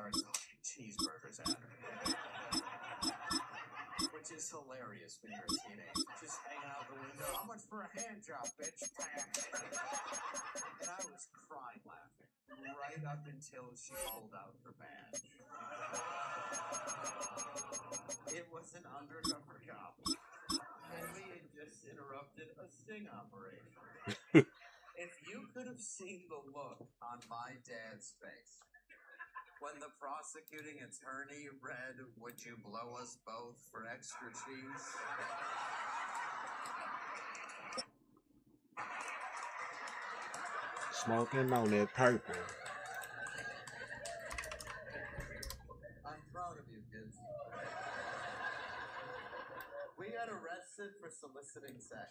yards, cheeseburgers at her. Which is hilarious when you're a teenager. Just hanging out the window. How much for a hand job, bitch? And I was crying laughing. Right up until she pulled out her badge. It was an undercover cop. And we had just interrupted a sting operation. If you could have seen the look on my dad's face when the prosecuting attorney read, "Would you blow us both for extra cheese?" Smoking on that purple. I'm proud of you, kids. We got arrested for soliciting sex.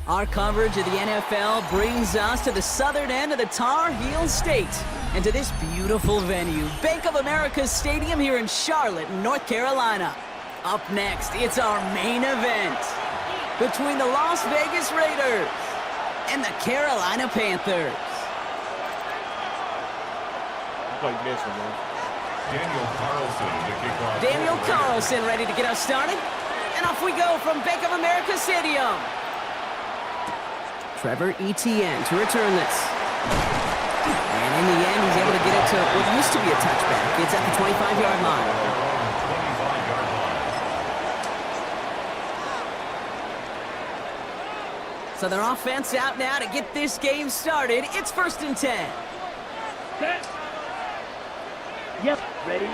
Our coverage of the NFL brings us to the southern end of the Tar Heel State and to this beautiful venue, Bank of America Stadium here in Charlotte, North Carolina. Up next, it's our main event between the Las Vegas Raiders and the Carolina Panthers. This one, man. Daniel Carlson to kick off. Daniel Carlson ready to get us started. And off we go from Bank of America Stadium. Trevor Etienne to return this. And in the end, he's able to get it to what used to be a touchback. It's at the 25-yard line. 25-yard line. So their offense out now to get this game started. It's 1st and 10. Set. Yep, ready.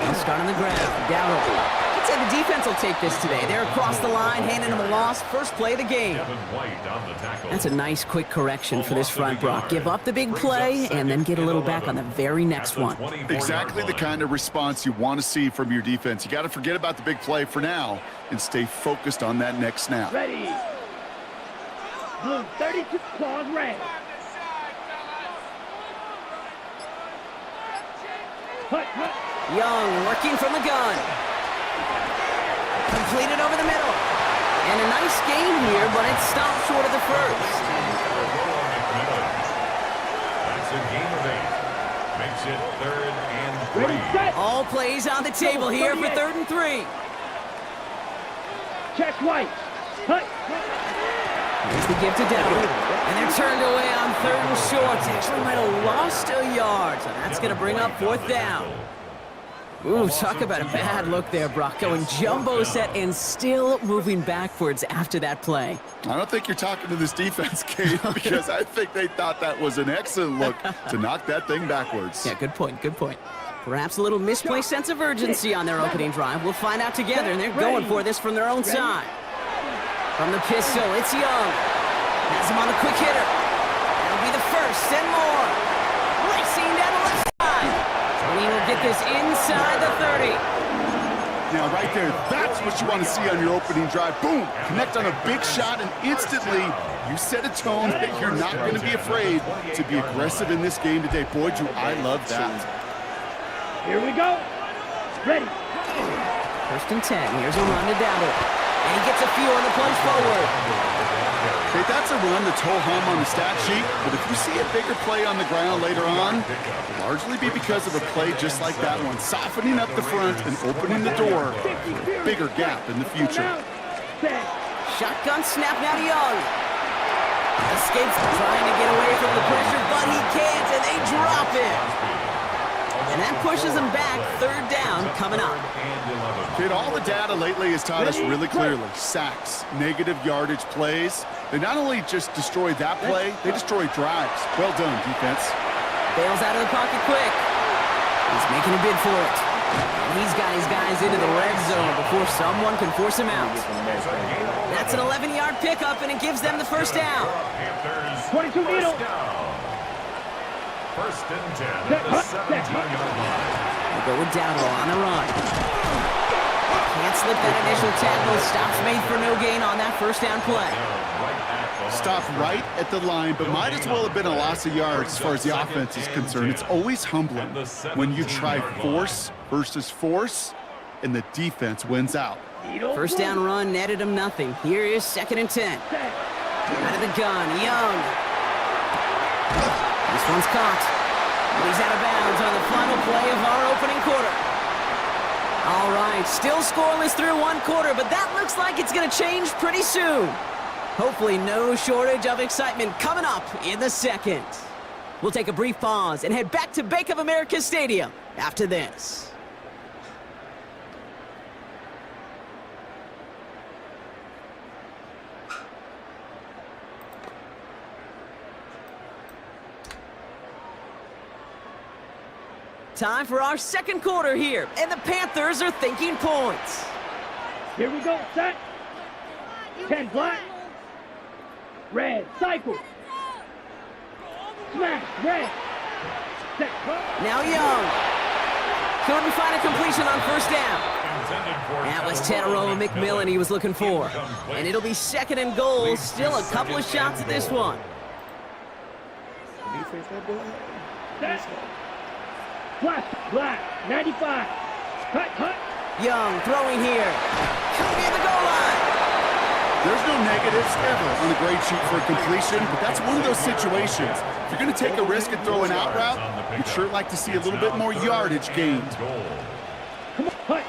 They'll start on the ground. Dowdle. I'd say the defense will take this today. They're across the line, handing them a loss. First play of the game. That's a nice quick correction for this front, Brock. Give up the big play and then get a little back on the very next one. Exactly the kind of response you want to see from your defense. You got to forget about the big play for now and stay focused on that next snap. Ready. Blue 32, claws red. Hut, hut. Young working from the gun. Completed over the middle. And a nice game here, but it stopped short of the first. That's a gain of 8. Makes it 3rd and 3. Ready, set. All plays on the table here for 3rd and 3. Check right. Hut. Here's the give to Dowdle. And they're turned away on 3rd and short. Actually might have lost a yard. So that's going to bring up 4th down. Ooh, talk about a bad look there, Brock. Going jumbo set and still moving backwards after that play. I don't think you're talking to this defense, Kate, because I think they thought that was an excellent look to knock that thing backwards. Yeah, good point, good point. Perhaps a little misplaced sense of urgency on their opening drive. We'll find out together, and they're going for this from their own side. From the pistol, it's Young. Has him on the quick hitter. That'll be the first and more. Racing down the left side. He will get this inside the 30. Now, right there, that's what you want to see on your opening drive. Boom! Connect on a big shot, and instantly you set a tone that you're not going to be afraid to be aggressive in this game today. Boy, do I love that. Here we go. Ready. 1st and 10. Here's a run to Dowdle. And he gets a few on the plunge forward. Okay, that's a run that's ho-hum on the stat sheet, but if you see a bigger play on the ground later on, largely be because of a play just like that one, softening up the front and opening the door for a bigger gap in the future. Shotgun snap now to Young. Escapes trying to get away from the pressure, but he can't, and they drop it. And that pushes them back. 3rd down coming up. Kid, all the data lately has taught us really clearly, sacks, negative yardage plays, they not only just destroy that play, they destroy drives. Well done, defense. Bails out of the pocket quick. He's making a bid for it. And he's got his guys into the red zone before someone can force him out. That's an 11-yard pickup, and it gives them the 1st down. 22 needle. 1st and 10 at the 17-yard line. We'll go with Dowdle on the run. Can't slip that initial tackle. Stops made for no gain on that 1st down play. Stopped right at the line, but might as well have been a loss of yards as far as the offense is concerned. It's always humbling when you try force versus force, and the defense wins out. 1st down run netted him nothing. Here is 2nd and 10. Out of the gun, Young. This one's caught. He's out of bounds on the final play of our opening quarter. All right, still scoreless through one quarter, but that looks like it's going to change pretty soon. Hopefully no shortage of excitement coming up in the second. We'll take a brief pause and head back to Bank of America Stadium after this. Time for our second quarter here, and the Panthers are thinking points. Here we go, set. 10 black. Red, cycle. Smash, red. Set, Now Young. Couldn't find a completion on first down. That was Tedero McMillan he was looking for. And it'll be second and goal. Still a couple of shots at this one. Defense, that boy. set. Flash, black, 95. Cut. Young throwing here. Could be at the goal line. There's no negatives ever on a grade sheet for a completion, but that's one of those situations. If you're going to take a risk and throw an out route, you'd sure like to see a little bit more yardage gained. Come on, hut.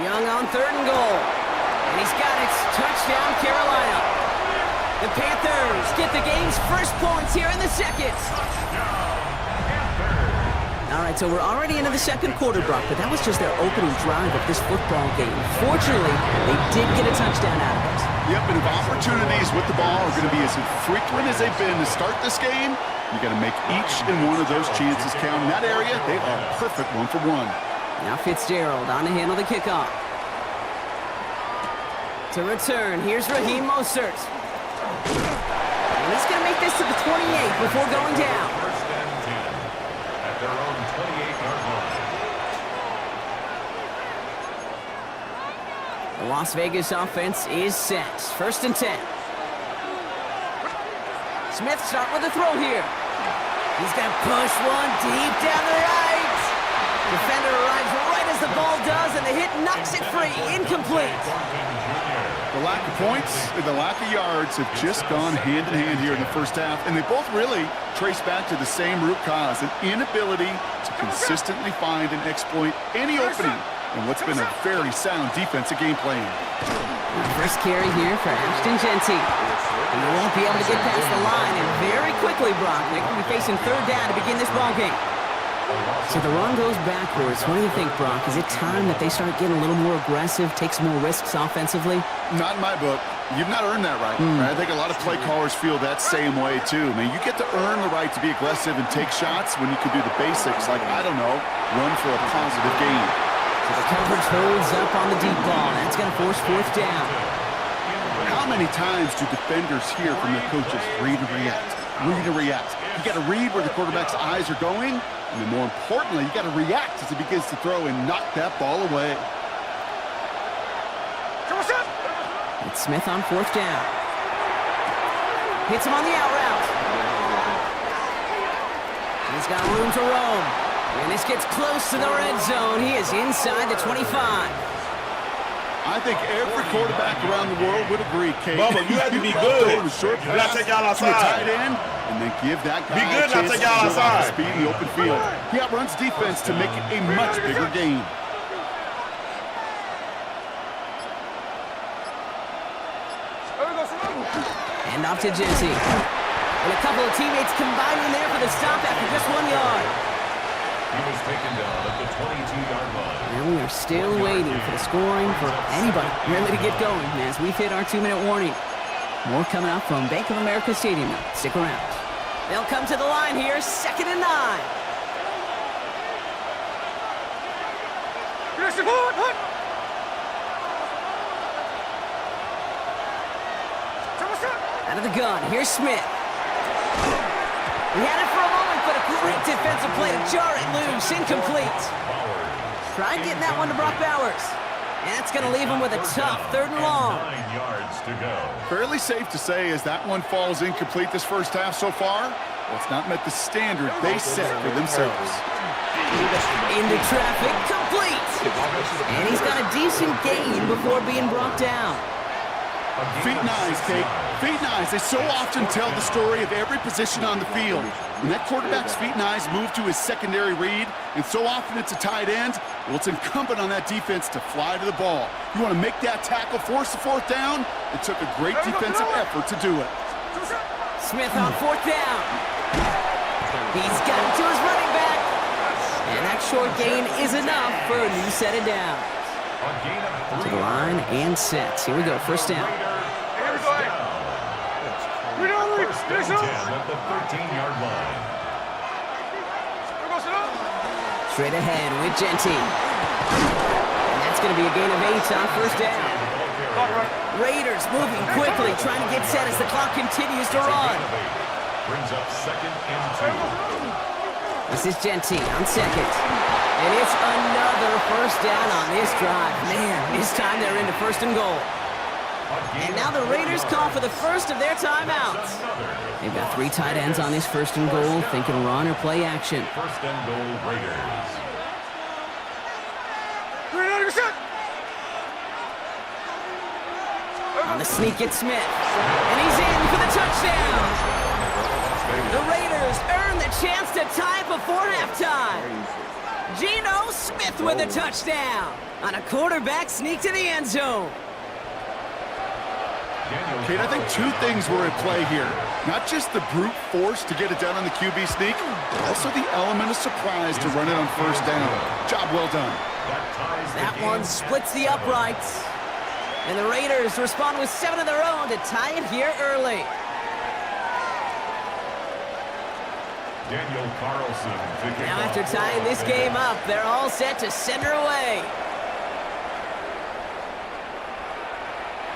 Young on third and goal. And he's got it. Touchdown, Carolina. The Panthers get the game's first points here in the second. All right, so we're already into the second quarter, Brock, but that was just their opening drive of this football game. Fortunately, they did get a touchdown out of it. Yep, and if opportunities with the ball are going to be as infrequent as they've been to start this game, you got to make each and one of those chances count. In that area, they are perfect 1-for-1. Now Fitzgerald on to handle the kickoff. To return, here's Raheem Mostert. And he's going to make this to the 28 before going down. First and 10 at their own 28-yard line. The Las Vegas offense is set. First and 10. Smith start with a throw here. He's going to push one deep down the right. Defender arrives right as the ball does, and the hit knocks it free. Incomplete. The lack of points and the lack of yards have just gone hand in hand here in the first half, and they both really trace back to the same root cause, an inability to consistently find and exploit any opening in what's been a very sound defensive game plan. First carry here for Ashton Genty. And he won't be able to get past the line, and very quickly, Brock, they're going to be facing third down to begin this ball game. So the run goes backwards. What do you think, Brock? Is it time that they start getting a little more aggressive, take some more risks offensively? Not in my book. You've not earned that right. I think a lot of play callers feel that same way, too. I mean, you get to earn the right to be aggressive and take shots when you can do the basics, like, I don't know, run for a positive gain. So the coverage holds up on the deep ball. That's going to force fourth down. How many times do defenders hear from their coaches, read and react, read and react? You got to read where the quarterback's eyes are going, and then more importantly, you got to react as he begins to throw and knock that ball away. It's Smith on fourth down. Hits him on the out route. He's got room to roam. And this gets close to the red zone. He is inside the 25. I think every quarterback around the world would agree, Kate. Bubba, you have to be good. Short You gotta take y'all outside. to a tight end, and then give that guy Be good, a chance not take to y'all show off his outside. speed in the open field. He outruns defense to make it a much bigger game. And off to Genty. And a couple of teammates combining there for the stop after just 1 yard. He was taken down at the 22-yard line. And we are still waiting for the scoring for anybody really to get going as we've hit our 2-minute warning. More coming up from Bank of America Stadium. Stick around. They'll come to the line here, 2nd and 9. Out of the gun, here's Smith. He had it for a moment, but a great defensive play to jar it loose, incomplete. Tried getting that one to Brock Bowers. And that's going to leave him with a tough 3rd and long. 9 yards to go. Fairly safe to say as that one falls incomplete this first half so far, well, it's not met the standard they set for themselves. Into traffic, complete. And he's got a decent gain before being brought down. Feet and eyes, Kate. Feet and eyes. They so often tell the story of every position on the field. When that quarterback's feet and eyes move to his secondary read, and so often it's a tight end, well, it's incumbent on that defense to fly to the ball. You want to make that tackle, force the fourth down? It took a great defensive effort to do it. Smith on fourth down. He's got it to his running back. And that short gain is enough for a new set of downs. To the line and sets. Here we go, first down. First and 10 at the 13-yard line. Straight ahead with Genty. And that's going to be a gain of 8 on first down. Raiders moving quickly, trying to get set as the clock continues to run. Brings up second and 2. This is Genty on second. And it's another first down on this drive. Man, this time they're into first and goal. And now the Raiders call for the first of their timeouts. They've got 3 tight ends on this first and goal, thinking run or play action. First and goal, Raiders. On the sneak, it's Smith. And he's in for the touchdown. The Raiders earn the chance to tie it before halftime. Geno Smith with a touchdown on a quarterback sneak to the end zone. Kate, I think 2 things were at play here. Not just the brute force to get it done on the QB sneak, but also the element of surprise to run it on first down. Job well done. That one splits the uprights. And the Raiders respond with 7 of their own to tie it here early. Daniel Carlson. Now after tying this game up, they're all set to center away.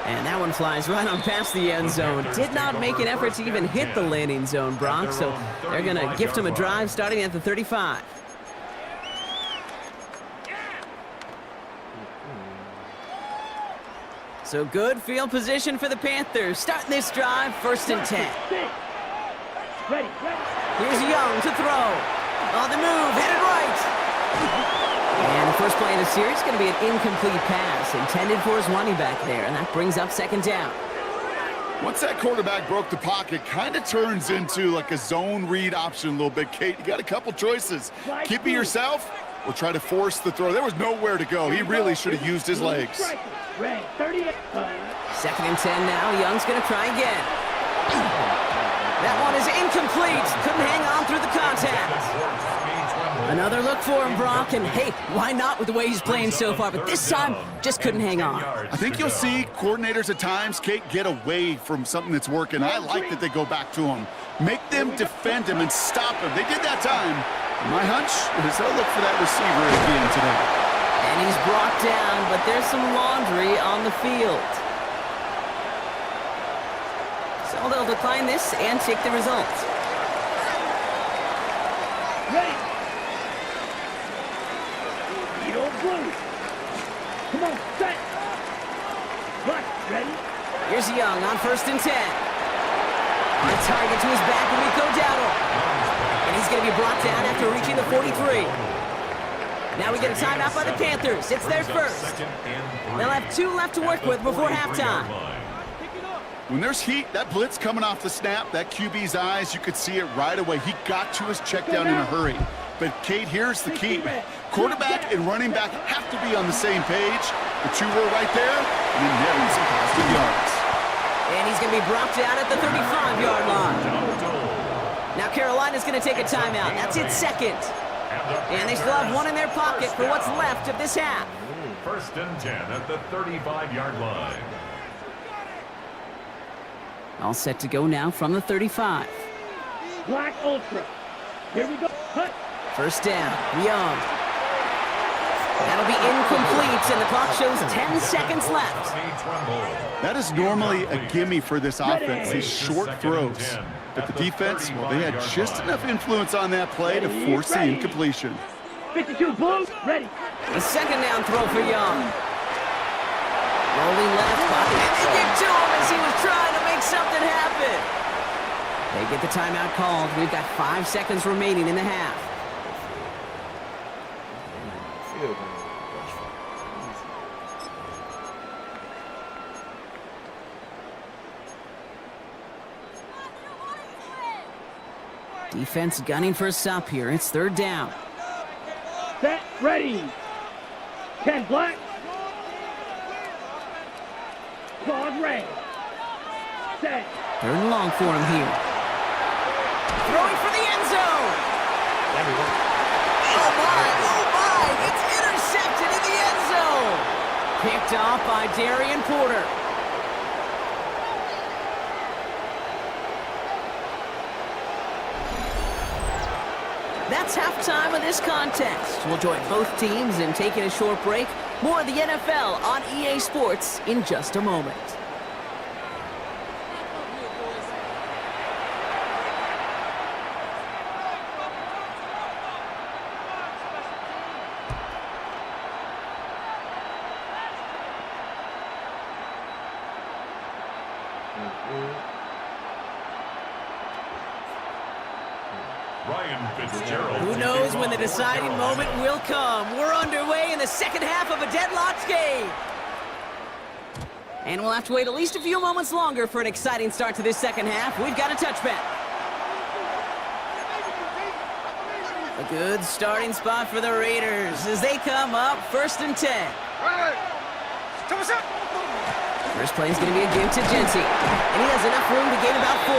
And that one flies right on past the end zone. Did not make an effort to even hit the landing zone, Brock, so they're going to gift him a drive starting at the 35. So good field position for the Panthers. Starting this drive, first and 10. Ready. Here's Young to throw. On the move, headed right. And the first play of the series is going to be an incomplete pass intended for his running back there, and that brings up second down. Once that quarterback broke the pocket, kind of turns into like a zone read option a little bit, Kate. You got a couple choices. Keep it yourself or try to force the throw. There was nowhere to go. He really should have used his legs. Ready. 38. Second and 10 now. Young's going to try again. That one is incomplete. Couldn't hang on through the contact. Another look for him, Brock, and hey, why not with the way he's playing so far? But this time, just couldn't hang on. I think you'll see coordinators at times, Kate, get away from something that's working. I like that they go back to him. Make them defend him and stop him. They did that time. My hunch is they'll look for that receiver again today. And he's brought down, but there's some laundry on the field. So they'll decline this and take the result. Ready. You don't blue. Come on, set. Right, ready? Here's Young on first and 10. On target to his back, Rico Dowdle. And he's going to be brought down after reaching the 43. Now we get a timeout by the Panthers. It's their first. They'll have 2 left to work with before halftime. When there's heat, that blitz coming off the snap, that QB's eyes, you could see it right away. He got to his check down in a hurry. But, Kate, here's the key. Quarterback and running back have to be on the same page. The 2 were right there, and then netting some positive yards. And he's going to be brought down at the 35-yard line. Now Carolina's going to take a timeout. That's its second. And they still have 1 in their pocket for what's left of this half. First and 10 at the 35-yard line. All set to go now from the 35. Black Ultra. Here we go. Cut. First down, Young. That'll be incomplete, and the clock shows 10 seconds left. That is normally a gimme for this offense, these short throws. But the defense, well, they had just enough influence on that play to force the incompletion. 52 blue. Ready. A second down throw for Young. Rolling left, and they get to him as he was trying to make something happen. They get the timeout called. We've got 5 seconds remaining in the half. Defense gunning for a stop here. It's third down. Set, ready. 10 black. Quad red. Set. Third and long for him here. Throwing for the end zone. Oh my, it's intercepted in the end zone. Picked off by Darian Porter. That's halftime of this contest. We'll join both teams in taking a short break. More of the NFL on EA Sports in just a moment. Who knows when the deciding moment will come? We're underway in the second half of a deadlocked game. And we'll have to wait at least a few moments longer for an exciting start to this second half. We've got a touchback. A good starting spot for the Raiders as they come up 1st and 10. First play is going to be a give to Jency. And he has enough room to gain about 4.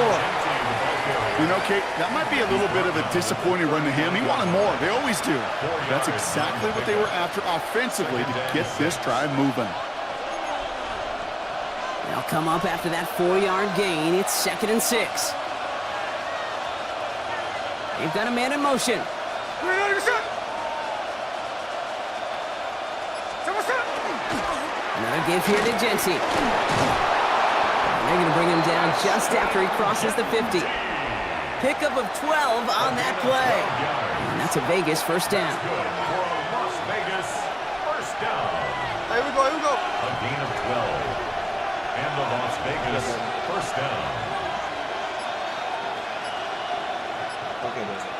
You know, Kate, that might be a little bit of a disappointing run to him. He wanted more. They always do. That's exactly what they were after offensively to get this drive moving. They'll come up after that 4-yard gain. It's 2nd and 6. They've got a man in motion. Another give here to Jency. They're going to bring him down just after he crosses the 50. Pickup of 12 on that play. And that's a Vegas first down. Las Vegas first down. Here we go. A gain of 12. And the Las Vegas first down. Okay, that's it.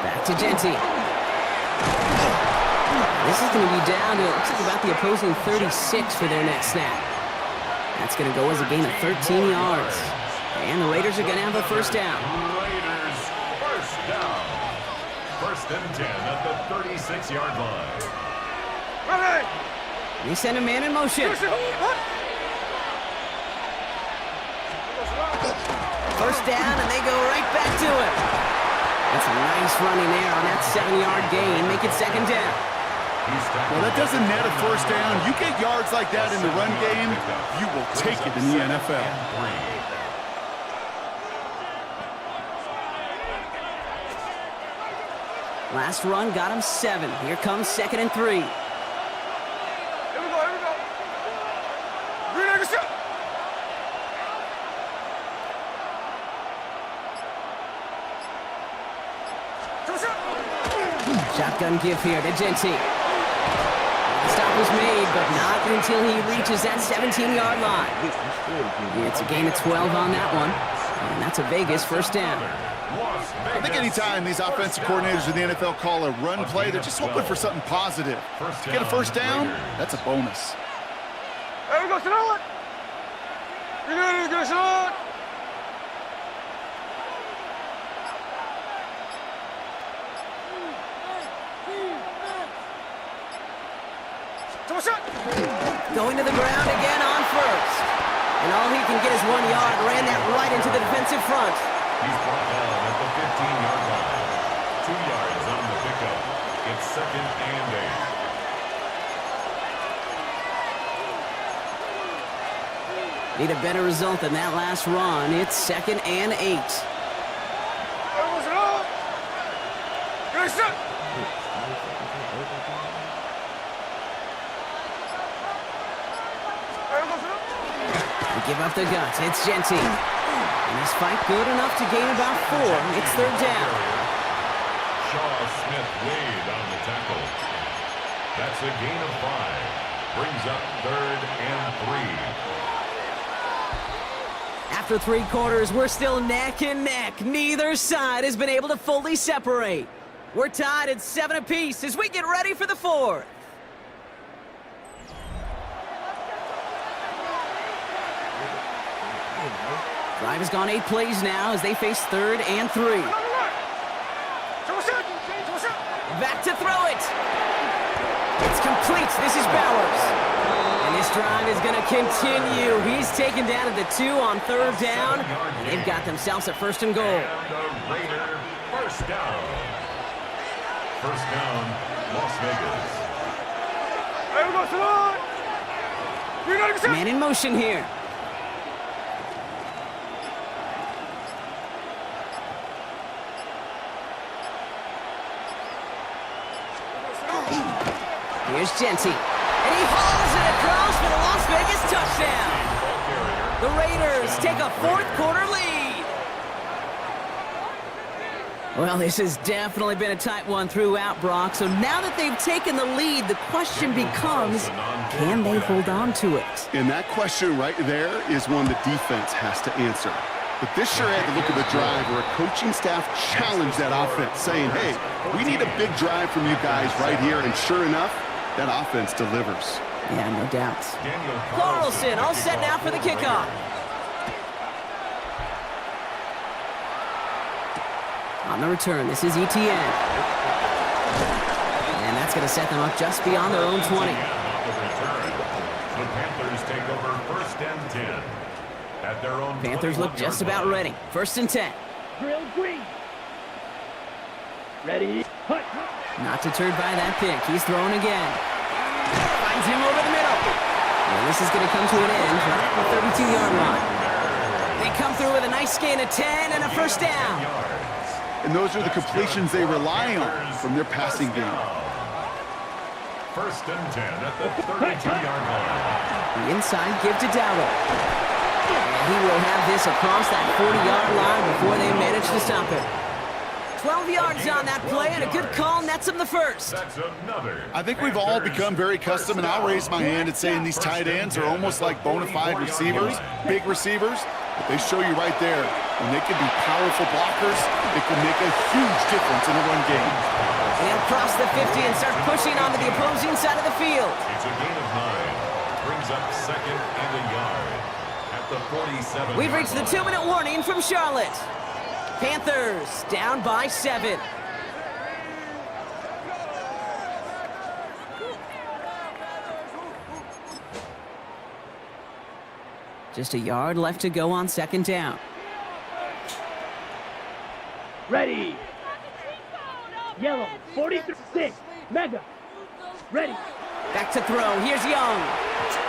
Back to Jency. This is going to be down to, it looks like about the opposing 36 for their next snap. That's going to go as a gain of 13 yards. And the Raiders are going to have a first down. Raiders first down. 1st and 10 at the 36-yard line. They send a man in motion. First down, and they go right back to it. That's a nice running there on that 7-yard gain. Make it 2nd down. Well, that doesn't net a first down. You get yards like that in the run game, you will take it in the NFL. Last run got him 7. Here comes 2nd and 3. Shotgun give here to Jency. The stop was made, but not until he reaches that 17-yard line. It's a gain of 12 on that one, and that's a Vegas first down. I think anytime these offensive coordinators in the NFL call a run play, they're just hoping for something positive. To get a first down, that's a bonus. Here we go, Sonoma. You're good, shot. Going to the ground again on first. And all he can get is 1 yard. Ran that right into the defensive front. He's brought down at the 15-yard line. 2 yards on the pickup. It's 2nd and 8. Need a better result than that last run. It's 2nd and 8. Give up the guts. It's Jency. And this fight good enough to gain about 4. It's 3rd down. Shaw Smith Wade on the tackle. That's a gain of 5. Brings up 3rd and 3. After 3 quarters, we're still neck and neck. Neither side has been able to fully separate. We're tied at 7 apiece as we get ready for the 4th. Drive has gone 8 plays now as they face 3rd and 3. Back to throw it. It's complete. This is Bowers. And this drive is going to continue. He's taken down at the 2 on 3rd down. And they've got themselves a 1st and goal. And the Raider first down. First down, Las Vegas. Man in motion here. Here's Genty. And he hauls it across for the Las Vegas touchdown. The Raiders take a 4th quarter lead. Well, this has definitely been a tight one throughout, Brock. So now that they've taken the lead, the question becomes, can they hold on to it? And that question right there is one the defense has to answer. But this sure had to look at the drive where a coaching staff challenged that offense, saying, hey, we need a big drive from you guys right here. And sure enough, that offense delivers. Yeah, no doubt. Carlson all set now for the kickoff. On the return, this is ETN. And that's going to set them up just beyond their own 20. The Panthers take over 1st and 10. At their own Panthers look just about ready. 1st and 10. Drill green. Ready. Hut. Not deterred by that pick. He's throwing again. Finds him over the middle. And this is going to come to an end right at the 32-yard line. They come through with a nice gain of 10 and a 1st down. And those are the completions they rely on from their passing game. 1st and 10 at the 32-yard line. The inside give to Dowdle. And he will have this across that 40-yard line before they manage to stop it. 12 yards on that play, and a good call nets him the 1st. That's another. I think we've all become very accustomed, and I'll raise my hand and saying these tight ends are almost like bona fide receivers, big receivers. But they show you right there, when they can be powerful blockers, it can make a huge difference in a run game. And cross the 50 and start pushing onto the opposing side of the field. It's a gain of 9. Brings up 2nd and a yard. At the 47. We've reached the 2-minute warning from Charlotte. Panthers down by 7. Just a yard left to go on 2nd down. Ready. Yellow. 46. Mega. Ready. Back to throw. Here's Young.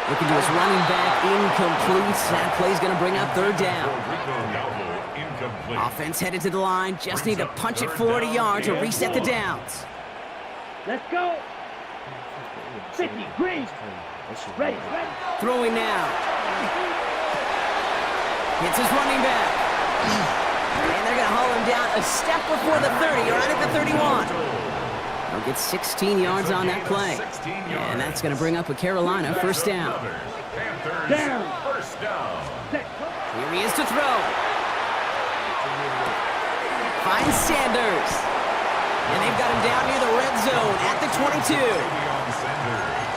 Looking to his running back. Incomplete. That play's going to bring up 3rd down. Offense headed to the line. Just need to punch it 40 yards to reset the downs. Let's go. 50. Green. Ready. Throwing now. Hits his running back. And they're going to haul him down a step before the 30, or right at the 31. They'll get 16 yards on that play. And that's going to bring up a Carolina 1st down. Down. First down. Here he is to throw. Finds Sanders. And they've got him down near the red zone at the 22.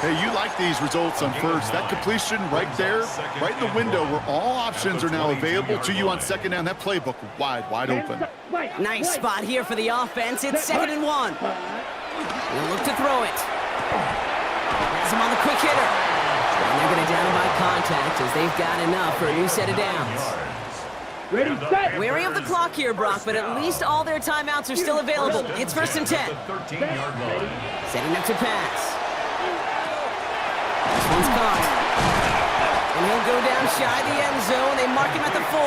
Hey, you like these results on 1st. That completion right there, right in the window where all options are now available to you on 2nd down. That playbook wide open. Nice spot here for the offense. It's 2nd and 1. They'll look to throw it. Has him on the quick hitter. And they're going to down him by contact as they've got enough for a new set of downs. Ready, set. Wary of the clock here, Brock, but at least all their timeouts are still available. It's 1st and 10. Setting up to pass. This one's caught. And he'll go down shy of the end zone. They mark him at the 4.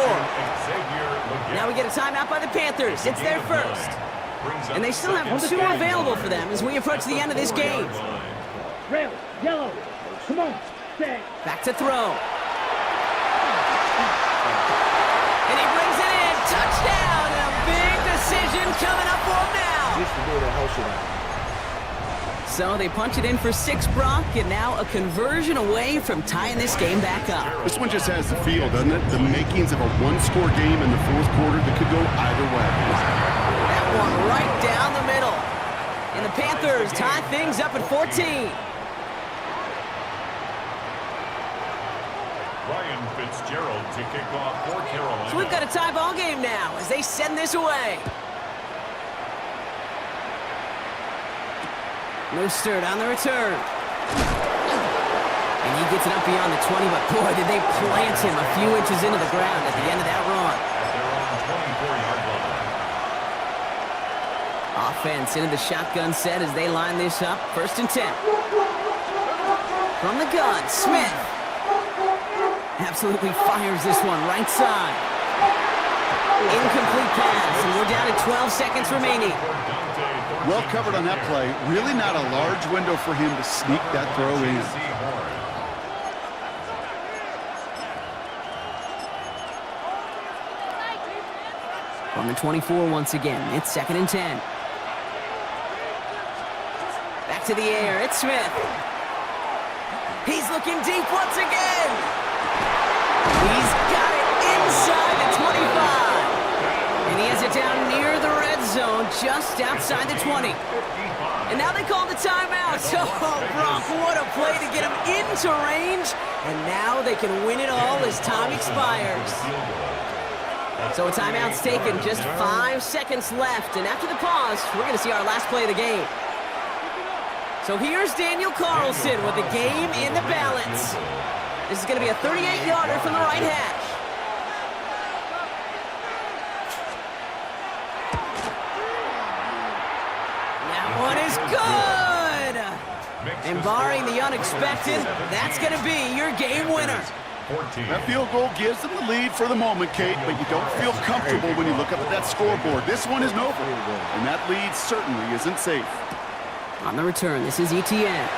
Now we get a timeout by the Panthers. It's their 1st. And they still have 2 available for them as we approach the end of this game. Red, yellow. Come on. Set. Back to throw. And he brings it in. Touchdown. And a big decision coming up for him now. So they punch it in for 6, Brock, and now a conversion away from tying this game back up. This one just has the feel, doesn't it? The makings of a one-score game in the 4th quarter that could go either way. That one right down the middle. And the Panthers tie things up at 14. Ryan Fitzgerald to kick off for Carolina. So we've got a tie ball game now as they send this away. Mostert on the return. And he gets it up beyond the 20, but boy, did they plant him a few inches into the ground at the end of that run. They're on 24-yard line. Offense into the shotgun set as they line this up. 1st and 10. From the gun, Smith. Absolutely fires this one right side. Incomplete pass, and we're down to 12 seconds remaining. Well covered on that play. Really not a large window for him to sneak that throw in. From the 24 once again, it's 2nd and 10. Back to the air, it's Smith. He's looking deep once again. He's got it inside the 25. And he has it down near the red zone, just outside the 20. And now they call the timeout. Oh, Brock, what a play to get him into range. And now they can win it all as time expires. So a timeout's taken, just 5 seconds left. And after the pause, we're going to see our last play of the game. So here's Daniel Carlson with the game in the balance. This is going to be a 38-yarder from the right hash. That one is good! And barring the unexpected, that's going to be your game winner. That field goal gives them the lead for the moment, Kate, but you don't feel comfortable when you look up at that scoreboard. This one isn't over, and that lead certainly isn't safe. On the return, this is Etienne.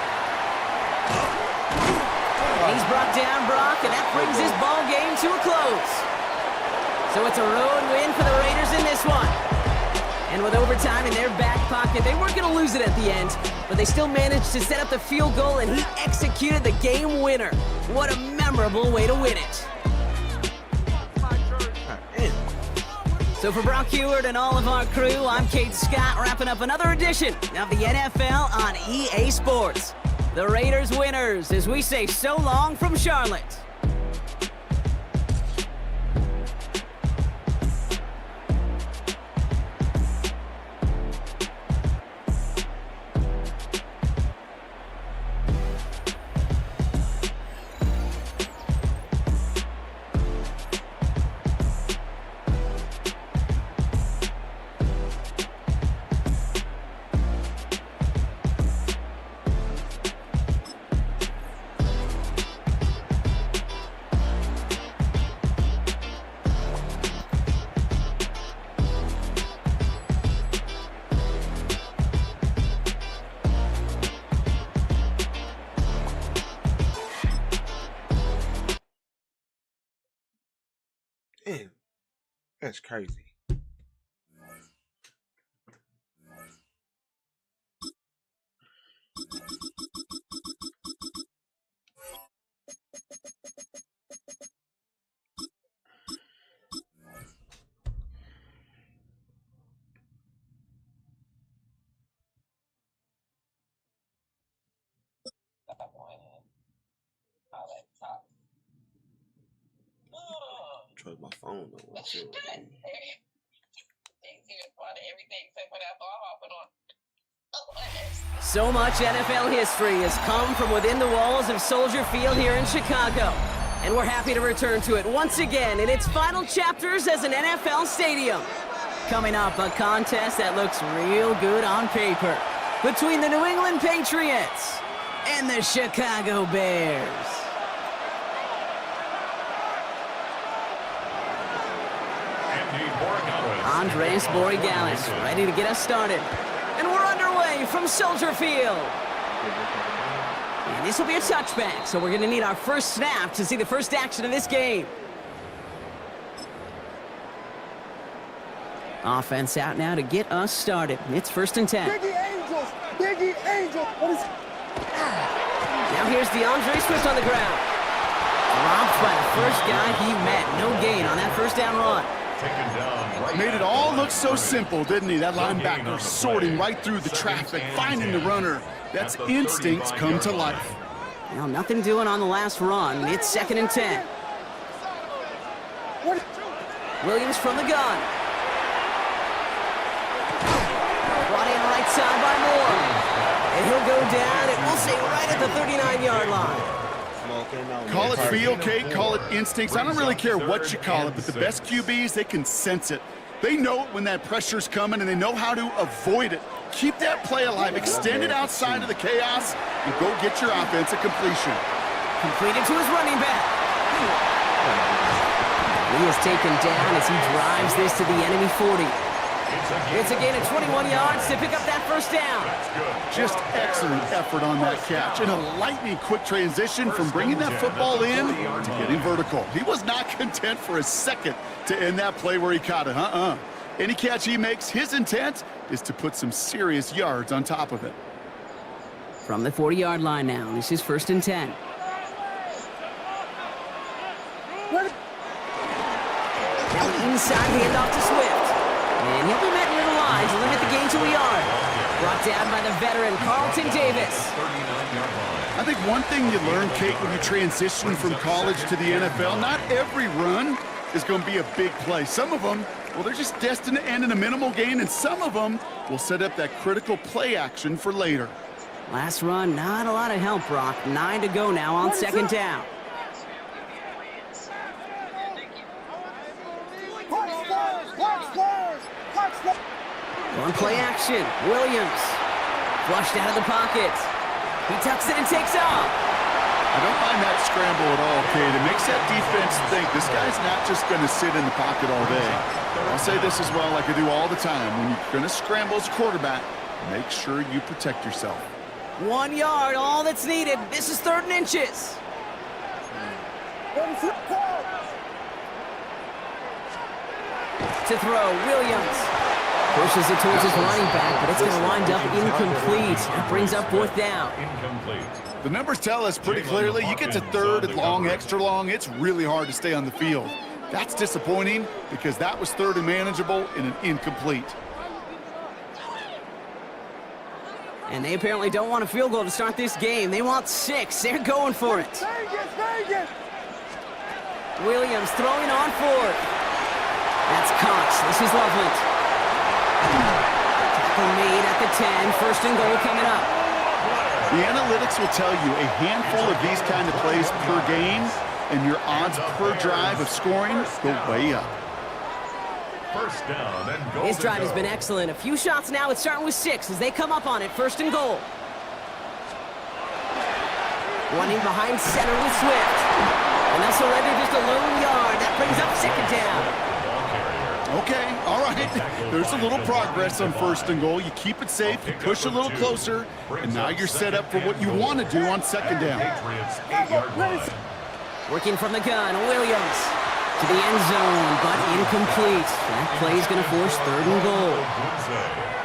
He's brought down, Brock, and that brings this ball game to a close. So it's a road win for the Raiders in this one. And with overtime in their back pocket, they weren't going to lose it at the end, but they still managed to set up the field goal, and he executed the game winner. What a memorable way to win it. So for Brock Heward and all of our crew, I'm Kate Scott, wrapping up another edition of the NFL on EA Sports. The Raiders winners, as we say so long from Charlotte. Damn, that's crazy. Try my phone though. So much NFL history has come from within the walls of Soldier Field here in Chicago. And we're happy to return to it once again in its final chapters as an NFL stadium. Coming up, a contest that looks real good on paper between the New England Patriots and the Chicago Bears. Andres Borregales ready to get us started. And we're underway from Soldier Field. And this will be a touchback, so we're going to need our first snap to see the first action of this game. Offense out now to get us started. It's 1st and 10. Biggie Angels! Biggie Angels! What is... Now here's DeAndre Swift on the ground. Dropped by the first guy he met. No gain on that first down run. Made it all look so simple, didn't he? That linebacker sorting right through the traffic, finding the runner. That's instincts come to life. Well, nothing doing on the last run. It's 2nd and 10. Williams from the gun. Brought in right side by Moore. And he'll go down, and we'll say right at the 39-yard line. Call it feel, Kate, call it instincts. I don't really care what you call it, but the best QBs, they can sense it. They know it when that pressure's coming, and they know how to avoid it. Keep that play alive. Extend it outside of the chaos, and go get your offense at completion. Completed to his running back. He is taken down as he drives this to the enemy 40. It's a gain of 21 yards to pick up that first down. Just excellent effort on that catch, and a lightning quick transition from bringing that football in to getting vertical. He was not content for a second to end that play where he caught it. Any catch he makes, his intent is to put some serious yards on top of it. From the 40-yard line now, this is 1st and 10. Now an inside handoff to Swift. And he'll be met near the line to limit the gain to a yard. Brought down by the veteran Carlton Davis. I think one thing you learn, Kate, when you transition from college to the NFL, not every run is going to be a big play. Some of them, well, they're just destined to end in a minimal gain, and some of them will set up that critical play action for later. Last run, not a lot of help, Brock. 9 to go now on 2nd down. On play action, Williams. Flushed out of the pocket. He tucks it and takes off. I don't mind that scramble at all, Kate. It makes that defense think this guy's not just going to sit in the pocket all day. I'll say this as well like I do all the time. When you're going to scramble as a quarterback, make sure you protect yourself. 1 yard, all that's needed. This is 3rd and inches. To throw, Williams. Pushes it towards his running back, but it's going to wind up incomplete. That brings up 4th down. Incomplete. The numbers tell us pretty clearly, you get to 3rd and long, extra long, it's really hard to stay on the field. That's disappointing because that was 3rd and manageable in an incomplete. And they apparently don't want a field goal to start this game. They want 6. They're going for it. Williams throwing on 4th. That's Cox. This is Loveland. Tackle made at the 10. 1st and goal coming up. The analytics will tell you a handful of these kind of plays per game, and your odds per drive of scoring go way up. 1st down and goal. His drive has been excellent. A few shots now. It's starting with 6 as they come up on it. 1st and goal. Running behind center with Swift. And they'll surrender just a lone yard. That brings up 2nd down. Okay, all right. There's a little progress on 1st and goal. You keep it safe, you push a little closer, and now you're set up for what you want to do on 2nd down. Working from the gun, Williams to the end zone, but incomplete. That play is going to force 3rd and goal.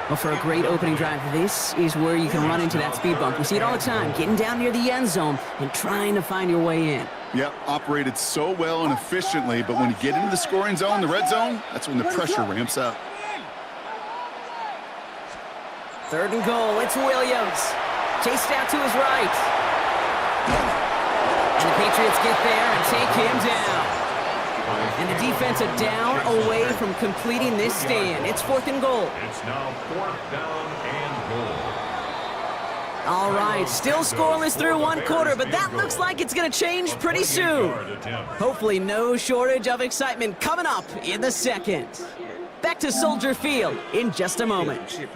Well, for a great opening drive, this is where you can run into that speed bump. We see it all the time, getting down near the end zone and trying to find your way in. Yep, operated so well and efficiently, but when you get into the scoring zone, the red zone, that's when the pressure ramps up. 3rd and goal, it's Williams. Chased out to his right. And the Patriots get there and take him down. And the defense a down away from completing this stand. It's 4th and goal. It's now 4th down and goal. All right, still scoreless through 1 quarter, but that looks like it's going to change pretty soon. Hopefully no shortage of excitement coming up in the 2nd. Back to Soldier Field in just a moment.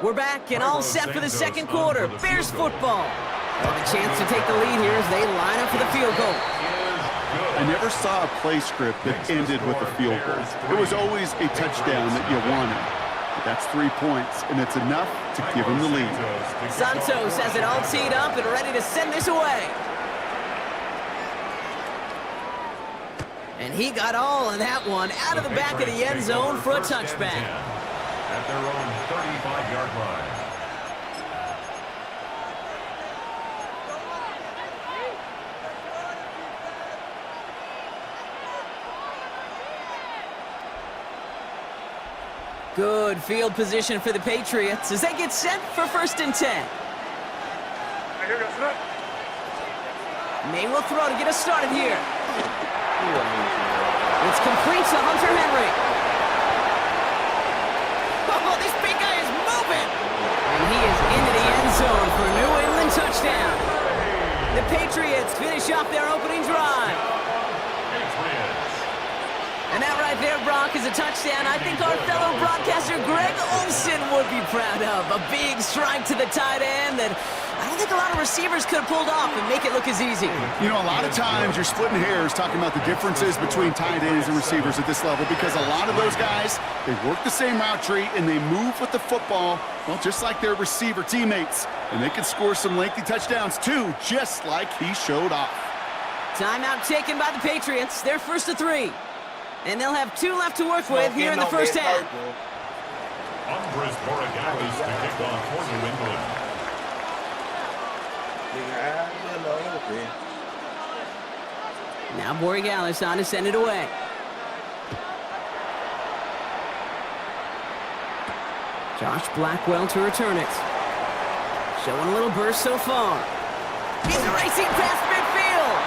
We're back and all set for the 2nd quarter. Bears football. A chance to take the lead here as they line up for the field goal. I never saw a play script that ended with a field goal. It was always a touchdown that you wanted. But that's 3 points, and it's enough to give him the lead. Santos has it all teed up and ready to send this away. And he got all of that one out of the back of the end zone for a touchback. At their own 35-yard line. Good field position for the Patriots as they get set for 1st and 10. May will throw to get us started here. It's complete to Hunter Henry. Oh, this big guy is moving. And he is into the end zone for a New England touchdown. The Patriots finish off their opening drive. And that right there, Brock, is a touchdown I think our fellow broadcaster Greg Olsen would be proud of. A big strike to the tight end that I don't think a lot of receivers could have pulled off and make it look as easy. You know, a lot of times you're splitting hairs talking about the differences between tight ends and receivers at this level because a lot of those guys, they work the same route tree and they move with the football, well, just like their receiver teammates. And they can score some lengthy touchdowns too, just like he showed off. Timeout taken by the Patriots. They're 1st and 3. And they'll have 2 left to work with here in the first half. Andres Borregales to kick off for New England. Now Borregales on to send it away. Josh Blackwell to return it. Showing a little burst so far. He's racing past midfield.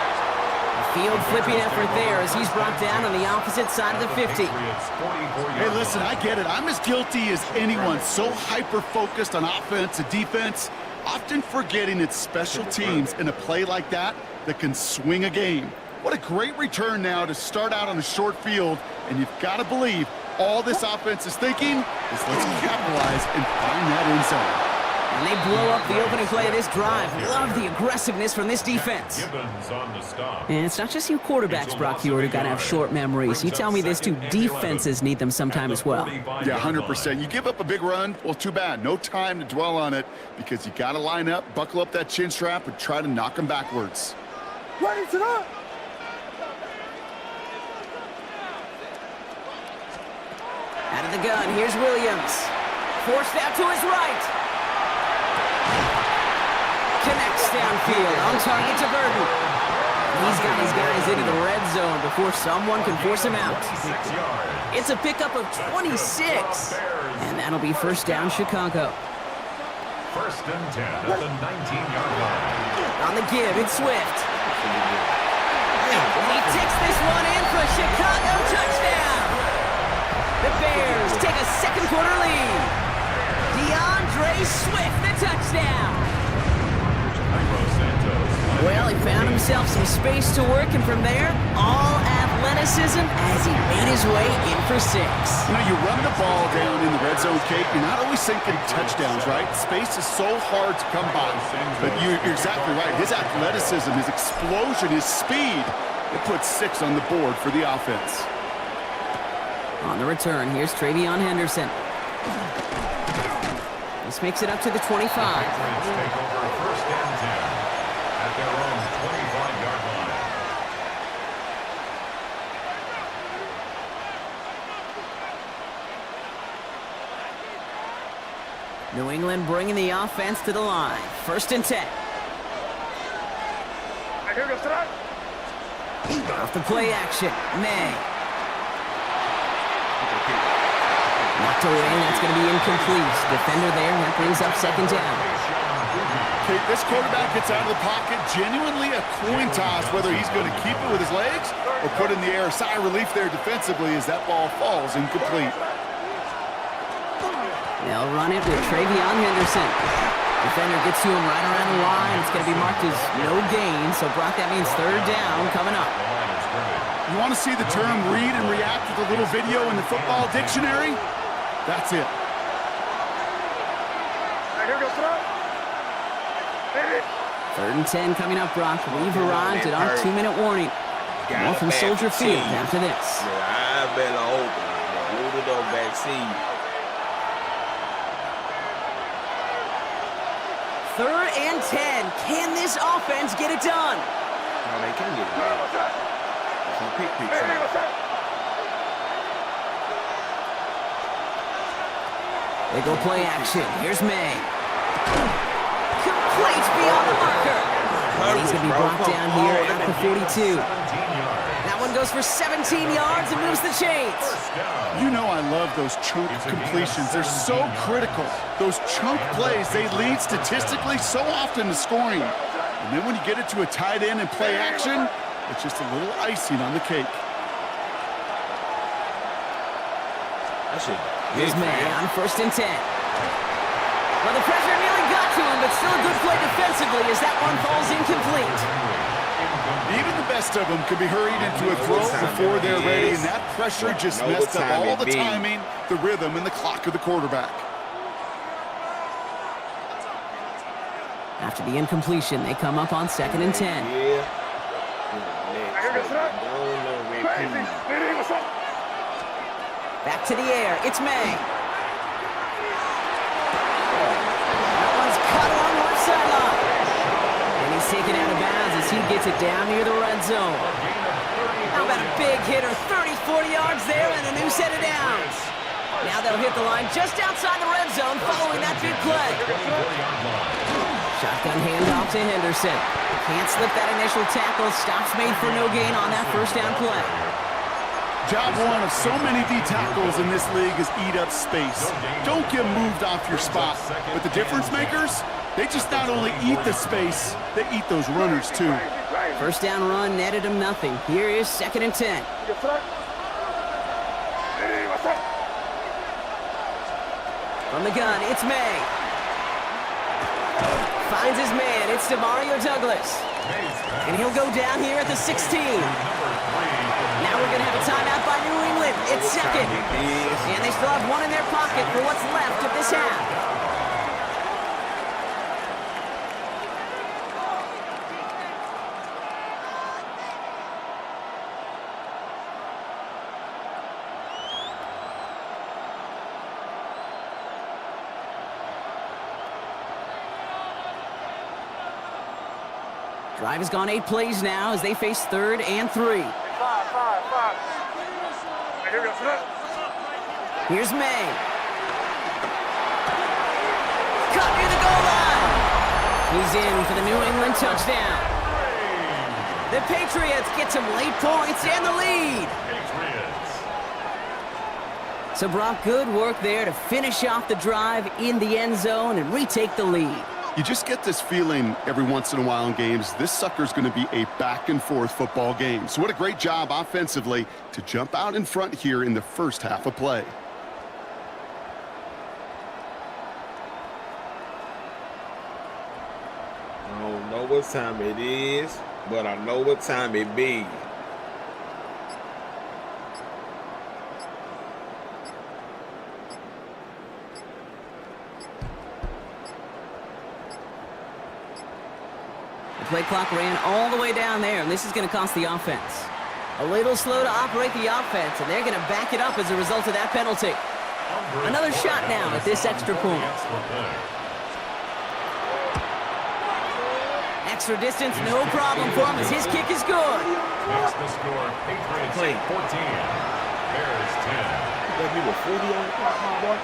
Field flipping effort there as he's brought down on the opposite side of the 50. Hey, listen, I get it. I'm as guilty as anyone. So hyper-focused on offense and defense, often forgetting it's special teams in a play like that can swing a game. What a great return now to start out on a short field, and you've got to believe all this offense is thinking is let's capitalize and find that end zone. And they blow up the opening play of this drive. Love the aggressiveness from this defense. And it's not just you quarterbacks, Brock Hewitt, who got to have short memories. You tell me this too, defenses need them sometime as well. Yeah, 100%. You give up a big run, well, too bad. No time to dwell on it because you got to line up, buckle up that chin strap, and try to knock them backwards. Ready to go. Out of the gun, here's Williams. Forced out to his right. Connects downfield, on target to Burton. He's got his guys into the red zone before someone can force him out. It's a pickup of 26. And that'll be 1st down, Chicago. 1st and 10 at the 19-yard line. On the give, it's Swift. He takes this one in for a Chicago touchdown. The Bears take a 2nd quarter lead. DeAndre Swift, the touchdown. Well, he found himself some space to work, and from there, all athleticism as he made his way in for 6. You know, you run the ball down in the red zone, Kate, you're not always thinking touchdowns, right? Space is so hard to come by. But you're exactly right. His athleticism, his explosion, his speed, it puts 6 on the board for the offense. On the return, here's Travion Henderson. This makes it up to the 25. Take over 1st and 10 at their own 25-yard line. New England bringing the offense to the line. 1st and 10. Off the play action, May. Knocked away, that's going to be incomplete. Defender there, that brings up 2nd down. Okay, this quarterback gets out of the pocket, genuinely a coin toss, whether he's going to keep it with his legs or put in the air. Sigh of relief there defensively as that ball falls incomplete. They'll run it with Travion Henderson. Defender gets to him right around the line. It's going to be marked as no gain, so Brock, that means 3rd down coming up. You want to see the term read and react with a little video in the football dictionary? That's it. 3rd and 10 coming up, Brock. We've arrived at our 2-minute warning. More from Soldier Field after this. I better open. Hold it up back seat. 3rd and 10. Can this offense get it done? No, they can get it done. Some pick. They go play action. Here's May. Complete beyond the marker. And he's going to be brought down here at the 42. That one one goes for 17 yards and moves the chains. You know I love those chunk completions. They're so critical. Those chunk plays, they lead statistically so often to scoring. And then when you get it to a tight end and play action, it's just a little icing on the cake. Here's May on 1st and 10. Well, the pressure nearly got to him, but still a good play defensively as that one falls incomplete. Even the best of them could be hurried into a throw before they're ready, and that pressure just messed up all the timing, the rhythm, and the clock of the quarterback. After the incompletion, they come up on 2nd and 10. Back to the air. It's May. That one's cut along the left sideline. And he's taken out of bounds as he gets it down near the red zone. How about a big hitter? 30, 40 yards there and a new set of downs. Now they'll hit the line just outside the red zone following that big play. Shotgun handoff to Henderson. Can't slip that initial tackle. Stops made for no gain on that first down play. Job one of so many D tackles in this league is eat up space. Don't get moved off your spot. But the difference makers, they just not only eat the space, they eat those runners too. First down run netted him nothing. Here is 2nd and 10. From the gun, it's May. Finds his man. It's DeMario Douglas. And he'll go down here at the 16. Now we're going to have a timeout by New England. It's 2nd. And they still have one in their pocket for what's left of this half. Drive has gone 8 plays now as they face 3rd and 3. Here's May. Cut near the goal line. He's in for the New England touchdown. The Patriots get some late points and the lead. So Brock, good work there to finish off the drive in the end zone and retake the lead. You just get this feeling every once in a while in games, this sucker's going to be a back-and-forth football game. So what a great job offensively to jump out in front here in the first half of play. I don't know what time it is, but I know what time it be. Play clock ran all the way down there, and this is going to cost the offense. A little slow to operate the offense, and they're going to back it up as a result of that penalty. Another shot now at this extra point. Extra distance, no problem for him as his kick is good. Makes the score Patriots 14, Bears 10. That people 40 on the clock, my boy.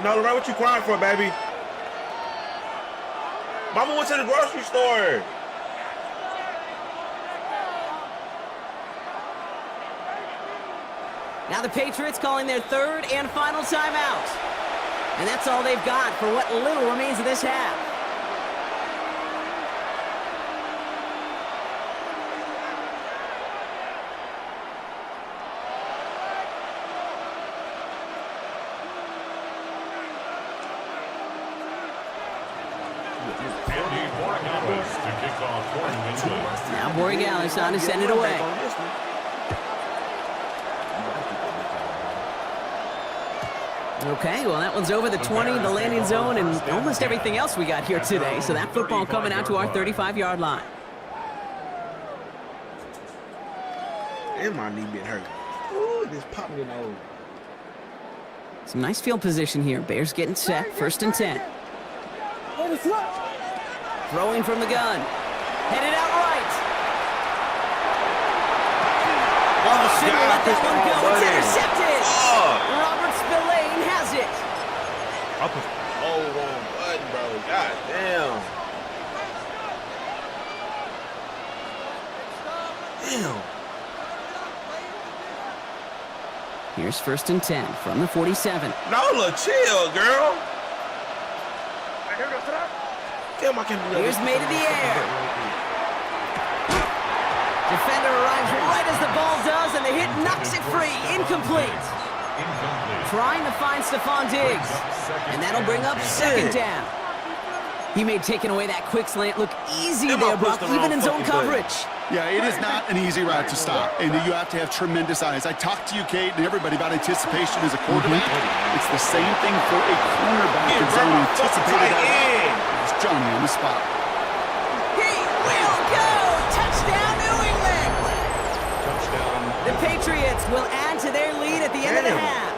No, Lorraine, what you crying for, baby? Mama went to the grocery store. Now the Patriots calling their 3rd and final timeout. And that's all they've got for what little remains of this half. Now Borregales on to send it away. Okay, well that one's over the 20, the landing zone, and almost everything else we got here today. So that football coming out to our 35-yard line. And my knee been hurt. Ooh, this popped me in the nose. Some nice field position here. Bears getting set, 1st and 10. Throwing from the gun. Headed out right. Oh, shouldn't let that one go. It's intercepted. Robert Spillane has it. I put wrong button, bro. God damn. Damn. Here's 1st and 10 from the 47. Nola, chill, girl. Damn, I can't believe Here's made in the air. Defender arrives right as the ball does, and the hit knocks it free. Incomplete. Trying to find Stephon Diggs, and that'll bring up 2nd down. He made taking away that quick slant look easy there, Buck, even in zone coverage. Yeah, it is not an easy route to stop, and you have to have tremendous eyes. I talked to you, Kate, and everybody about anticipation as a quarterback. It's the same thing for a cornerback in zone. Anticipated that. It's Johnny on the spot. He will go! Touchdown, New England! The Patriots will add to their lead at the end of the half.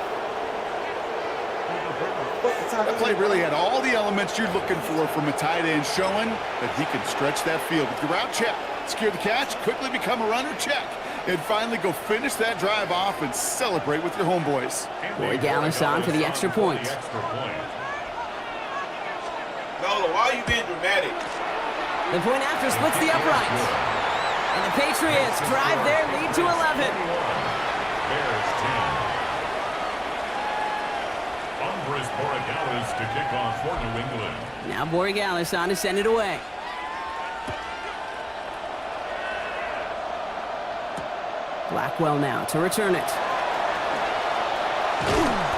That play really had all the elements you're looking for from a tight end, showing that he can stretch that field with the route check, secure the catch, quickly become a runner check, and finally go finish that drive off and celebrate with your homeboys. Boy Gallis on for the extra point. Nola, why are you being dramatic? The point after splits the uprights. And the Patriots drive their lead to 11. Bears 10. Borregales to kick off for New England. Now Borregales on to send it away. Blackwell now to return it.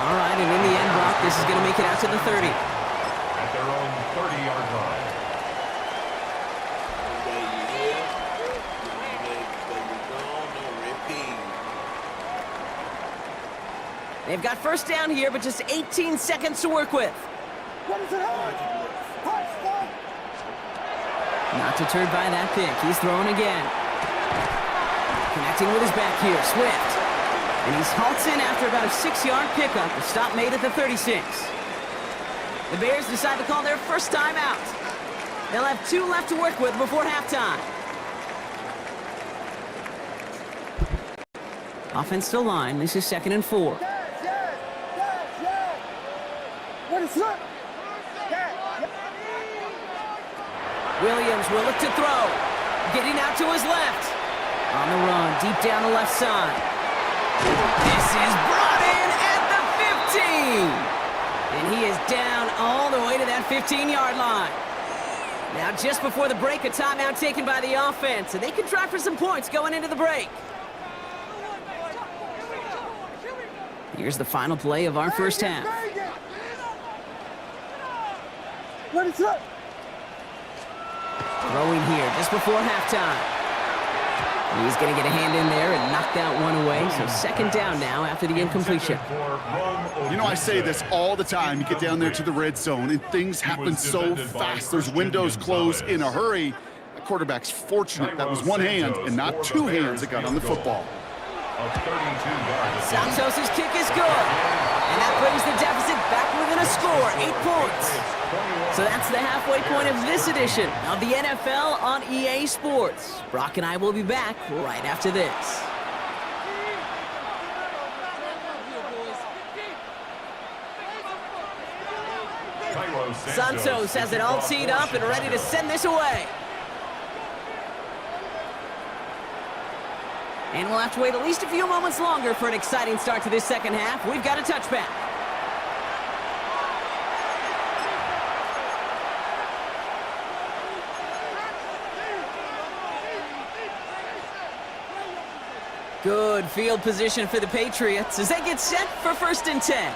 All right, and in the end, Brock, this is going to make it out to the 30. At their own 30-yard line. They've got 1st down here, but just 18 seconds to work with. Not deterred by that pick. He's throwing again. Connecting with his back here, Swift. And he's halts in after about a 6-yard pickup. The stop made at the 36. The Bears decide to call their first time out. They'll have 2 left to work with before halftime. Offensive line, this is 2nd and 4. Williams will look to throw. Getting out to his left. On the run, deep down the left side. This is brought in at the 15. And he is down all the way to that 15-yard line. Now, just before the break, a timeout taken by the offense. And they can try for some points going into the break. Here's the final play of our first half. Throwing here just before halftime. He's going to get a hand in there and knock that one away. So 2nd down now after the incompletion. You know, I say this all the time. You get down there to the red zone, and things happen so fast. There's windows close in a hurry. The quarterback's fortunate that was one hand and not 2 hands that got on the football. Santos' kick is good. And that brings the deficit back within a score, 8 points. So that's the halfway point of this edition of the NFL on EA Sports. Brock and I will be back right after this. Santos has it all teed up and ready to send this away. And we'll have to wait at least a few moments longer for an exciting start to this second half. We've got a touchback. Good field position for the Patriots as they get set for 1st and 10.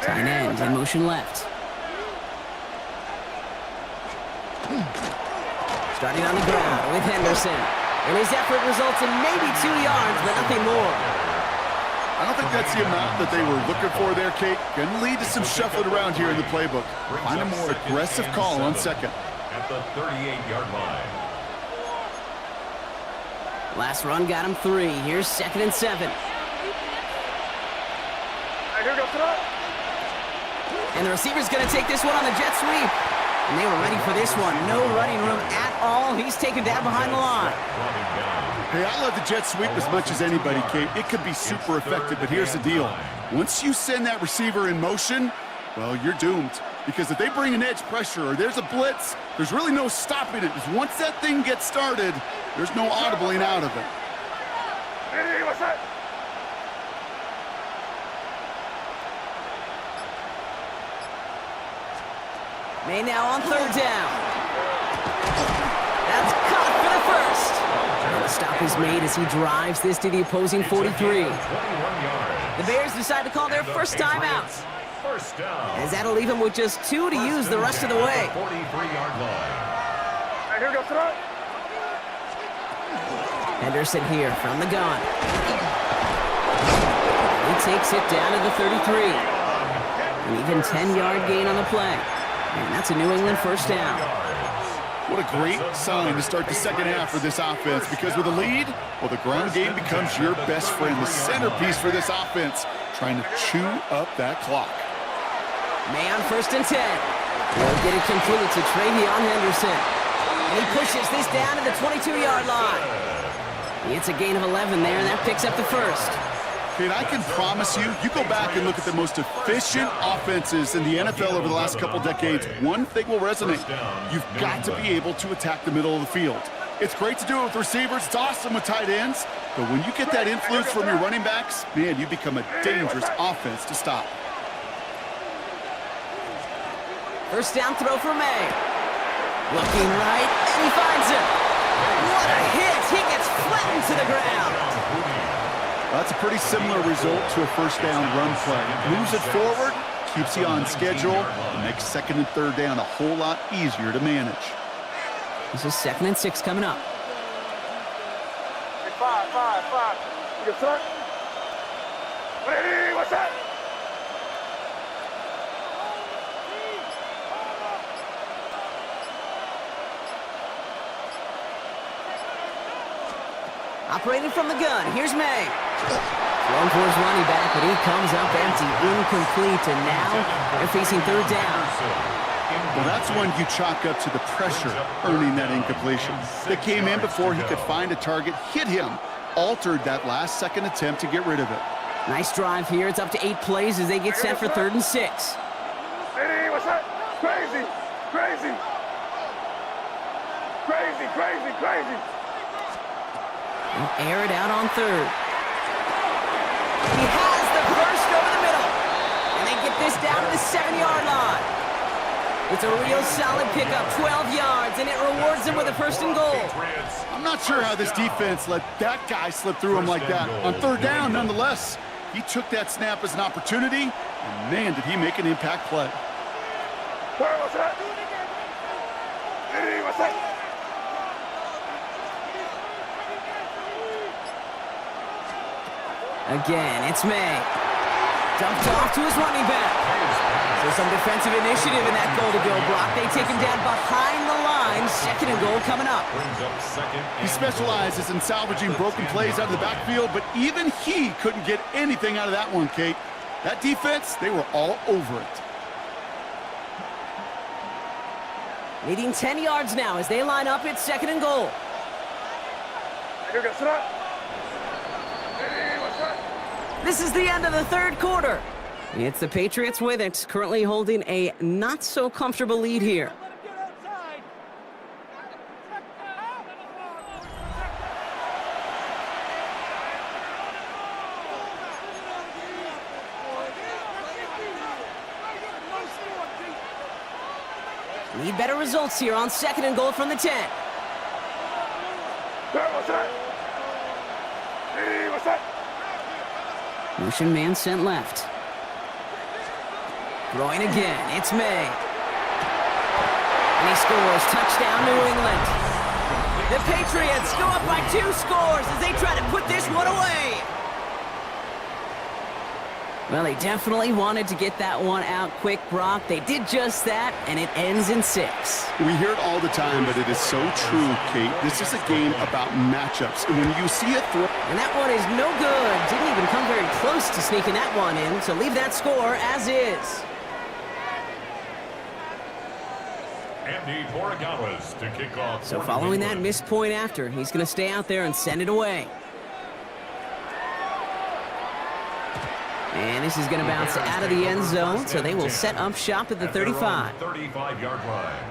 Tight end in motion left. Starting on the ground with Henderson. And his effort results in maybe 2 yards, but nothing more. I don't think that's the amount that they were looking for there, Kate. Going to lead to some shuffling around here in the playbook. Find a more aggressive call on 2nd. At the 38-yard line. Last run got him 3. Here's 2nd and 7. And the receiver's going to take this one on the jet sweep. And they were ready for this one. No running room at all. He's taken down behind the line. Hey, I love the jet sweep as much as anybody, Kate. It could be super effective, but here's the deal. Once you send that receiver in motion, well, you're doomed. Because if they bring an edge pressure or there's a blitz, There's really no stopping it. Because once that thing gets started, there's no audibling out of it. Ready, what's that? May now on third down. That's caught for the first. And the stop is made as he drives this to the opposing 43. The Bears decide to call their first timeout, First down. as that'll leave him with just 2 to use the rest of the way. 43-yard line. Hey, here we go, tonight. Henderson here from the gun. He takes it down to the 33. An even 10-yard gain on the play. And that's a New England first down. What a great sign to start the second half for this offense, because with a lead, well, the ground game becomes your best friend, the centerpiece for this offense, trying to chew up that clock. May on first and 10. He'll get it complete to Travion Henderson. And he pushes this down to the 22-yard line. It's a gain of 11 there, and that picks up the first. Okay, and I can promise you, you go back and look at the most efficient offenses in the NFL over the last couple decades, one thing will resonate. You've got to be able to attack the middle of the field. It's great to do it with receivers. It's awesome with tight ends. But when you get that influence from your running backs, man, you become a dangerous offense to stop. First down throw for May. Looking right, and he finds him. What a hit! He gets flattened to the ground. That's a pretty similar result to a first down run play. Moves it forward, keeps you on schedule, and makes second and third down a whole lot easier to manage. This is 2nd and 6 coming up. Hey, five. You go, tonight. Ready, what's that? Operating from the gun, here's May. Thrown for his running back, but he comes up empty, incomplete, and now they're facing third down. Well, that's one you chalk up to the pressure earning that incompletion. They came in before he could find a target, hit him, altered that last second attempt to get rid of it. Nice drive here. It's up to 8 plays as they get set for 3rd and 6. Ready, what's that? Crazy. They'll air it out on 3rd. He has the first over the middle. And they get this down to the 7-yard line. It's a real solid pickup, 12 yards, and it rewards them with a 1st and goal. I'm not sure how this defense let that guy slip through him like that. On 3rd down, nonetheless, he took that snap as an opportunity, and man, did he make an impact play. What's that? Ready, what's that? Again, it's May. Dumped off to his running back. So some defensive initiative in that goal-to-go block. They take him down behind the line. 2nd and goal coming up. He specializes in salvaging broken plays out of the backfield, but even he couldn't get anything out of that one, Kate. That defense, they were all over it. Leading 10 yards now as they line up. It's 2nd and goal. Here we go, sit up. This is the end of the 3rd quarter. It's the Patriots with it, currently holding a not-so-comfortable lead here. Need better results here on 2nd and goal from the 10. What's that? Hey, what's that? Motion man sent left. Throwing again, it's May. And he scores, touchdown New England. The Patriots go up by 2 scores as they try to put this one away. Well, they definitely wanted to get that one out quick, Brock. They did just that, and it ends in 6. We hear it all the time, but it is so true, Kate. This is a game about matchups. And when you see a throw... And that one is no good. Didn't even come very close to sneaking that one in, so leave that score as is. Andy Borregales to kick off. So following that missed point after, he's going to stay out there and send it away. And this is going to bounce out of the end zone, so they will set up shop at the 35. 35-yard line.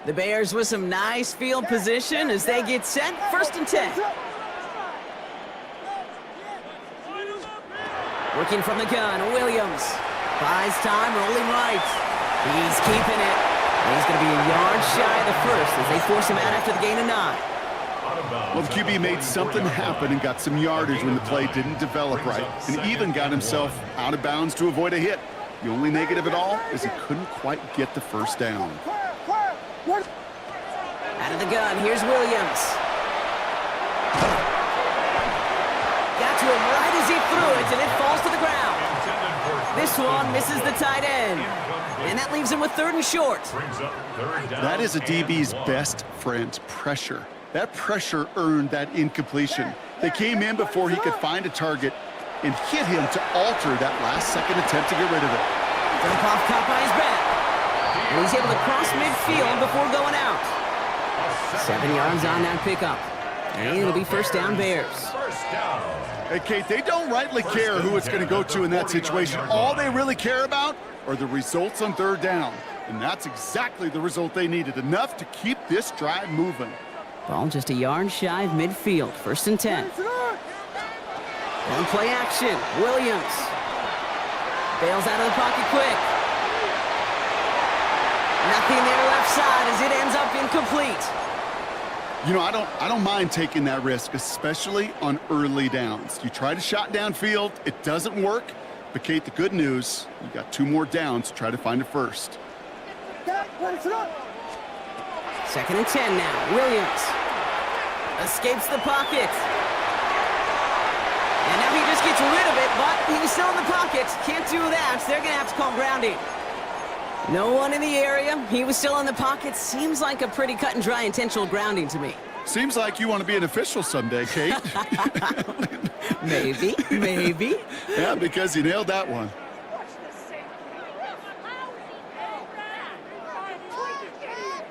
The Bears with some nice field position as they get set. 1st and 10. Working from the gun, Williams. Buys time, rolling right. He's keeping it. And he's going to be a yard shy of the first as they force him out after the gain of 9. Well, the QB made something happen and got some yardage when the play didn't develop right, and even got himself out of bounds to avoid a hit. The only negative at all is he couldn't quite get the first down. Out of the gun, here's Williams. Got to him right as he threw it, and it falls to the ground. This one misses the tight end, and that leaves him with 3rd and short. That is a DB's best friend, pressure. That pressure earned that incompletion. They came in before he could find a target and hit him to alter that last-second attempt to get rid of it. Dump-off caught by his back. And he's able to cross midfield before going out. 7 yards on that pickup. And it'll be 1st down Bears. Hey, Kate, they don't rightly care who it's going to go to in that situation. All they really care about are the results on 3rd down. And that's exactly the result they needed, enough to keep this drive moving. Ball just a yard shy of midfield. 1st and 10. On play action, Williams. Bails out of the pocket quick. Nothing there left side as it ends up incomplete. You know, I don't mind taking that risk, especially on early downs. You try to shot downfield, it doesn't work. But Kate, the good news, you got 2 more downs to try to find a first. 2nd and 10 now. Williams escapes the pocket. And now he just gets rid of it, but he's still in the pocket. Can't do that. They're going to have to call grounding. No one in the area. He was still in the pocket. Seems like a pretty cut and dry intentional grounding to me. Seems like you want to be an official someday, Kate. Maybe. Yeah, because you nailed that one.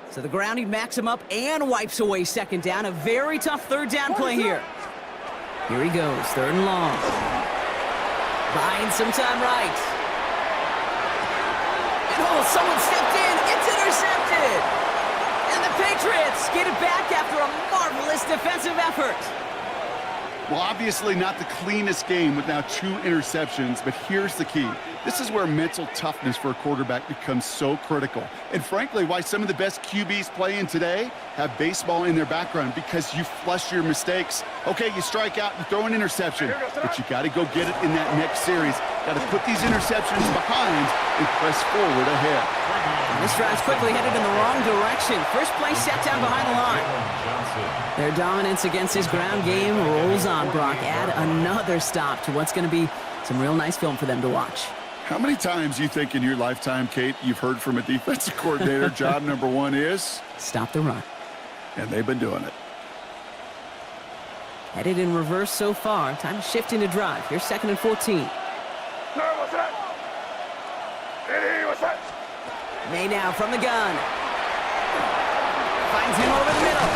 So the grounding backs him up and wipes away 2nd down. A very tough 3rd down play here. Here he goes, 3rd and long. Buying some time right. And someone stepped in. It's intercepted. And the Patriots get it back after a marvelous defensive effort. Well, obviously not the cleanest game with now 2 interceptions, but here's the key. This is where mental toughness for a quarterback becomes so critical. And frankly, why some of the best QBs playing today have baseball in their background, because you flush your mistakes. Okay, you strike out, you throw an interception, but you got to go get it in that next series. Got to put these interceptions behind and press forward ahead. And this drive's quickly headed in the wrong direction. First play set down behind the line. Their dominance against his ground game rolls on, Brock. Add another stop to what's going to be some real nice film for them to watch. How many times you think in your lifetime, Kate, you've heard from a defensive coordinator, job number 1 is? Stop the run. And they've been doing it. Headed in reverse so far. Time to shift into drive. Here's 2nd and 14. May now from the gun. Finds him over the middle.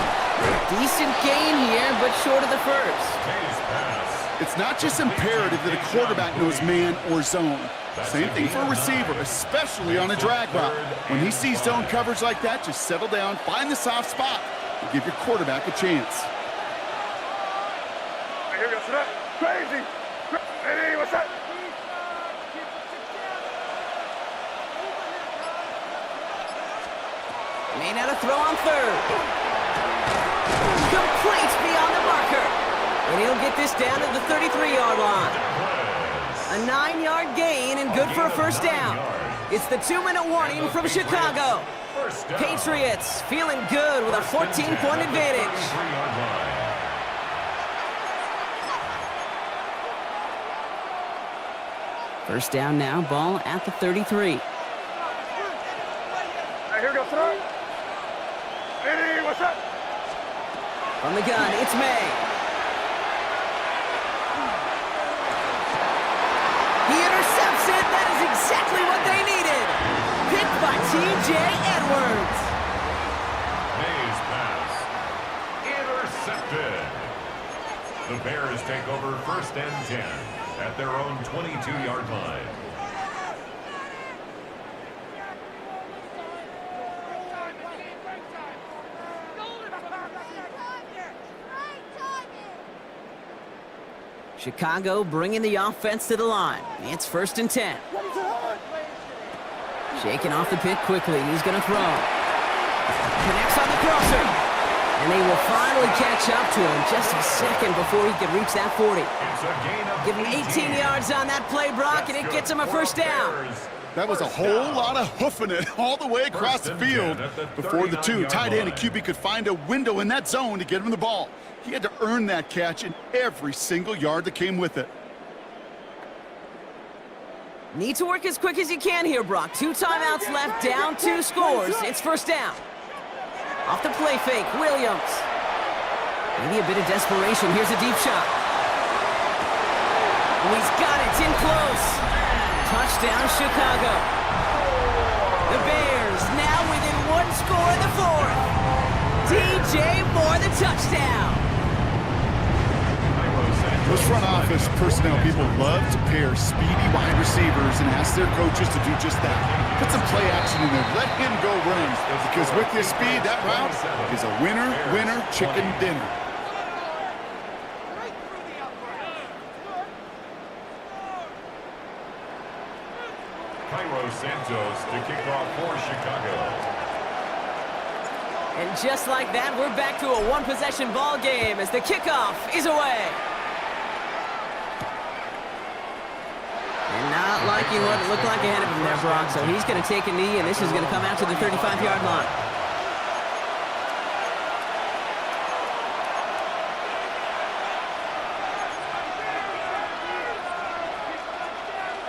Decent gain here, but short of the first. It's not just imperative that a quarterback knows man or zone. Same thing for a receiver, especially on a drag route. When he sees zone coverage like that, just settle down, find the soft spot, and give your quarterback a chance. Crazy! Hey, what's that? May now to throw on 3rd. Complete beyond the marker. And he'll get this down to the 33-yard line. A 9-yard gain and good for a 1st down. It's the 2-minute warning from Chicago. Patriots feeling good with a 14-point advantage. First down now, ball at the 33. Hey, here we go, sir. Hey, what's up? From the gun, it's May. He intercepts it. That is exactly what they needed. Picked by T.J. Edwards. May's pass intercepted. The Bears take over 1st and 10 at their own 22-yard line. Chicago bringing the offense to the line. It's 1st and 10. Shaking off the pick quickly. He's going to throw. Connects on the crosser. And they will finally catch up to him just a second before he can reach that 40. Give him 18 yards on that play, Brock, and it gets him a 1st down. That was a whole lot of hoofing it all the way across the field before the two tight end and QB could find a window in that zone to get him the ball. He had to earn that catch in every single yard that came with it. Need to work as quick as you can here, Brock. 2 timeouts left, down 2 scores. It's 1st down. Off the play fake, Williams. Maybe a bit of desperation. Here's a deep shot. Oh, he's got it. It's in close. Touchdown, Chicago. The Bears now within 1 score in the 4th. DJ Moore, the touchdown. Those front office personnel people love to pair speedy wide receivers and ask their coaches to do just that. Put some play action in there. Let him go run. Because with his speed, that route is a winner, winner, chicken dinner. Cairo Santos to kick off for Chicago. And just like that, we're back to a 1-possession ball game as the kickoff is away. And not liking what it looked like ahead of him there, Brock. So he's going to take a knee, and this is going to come out to the 35-yard line.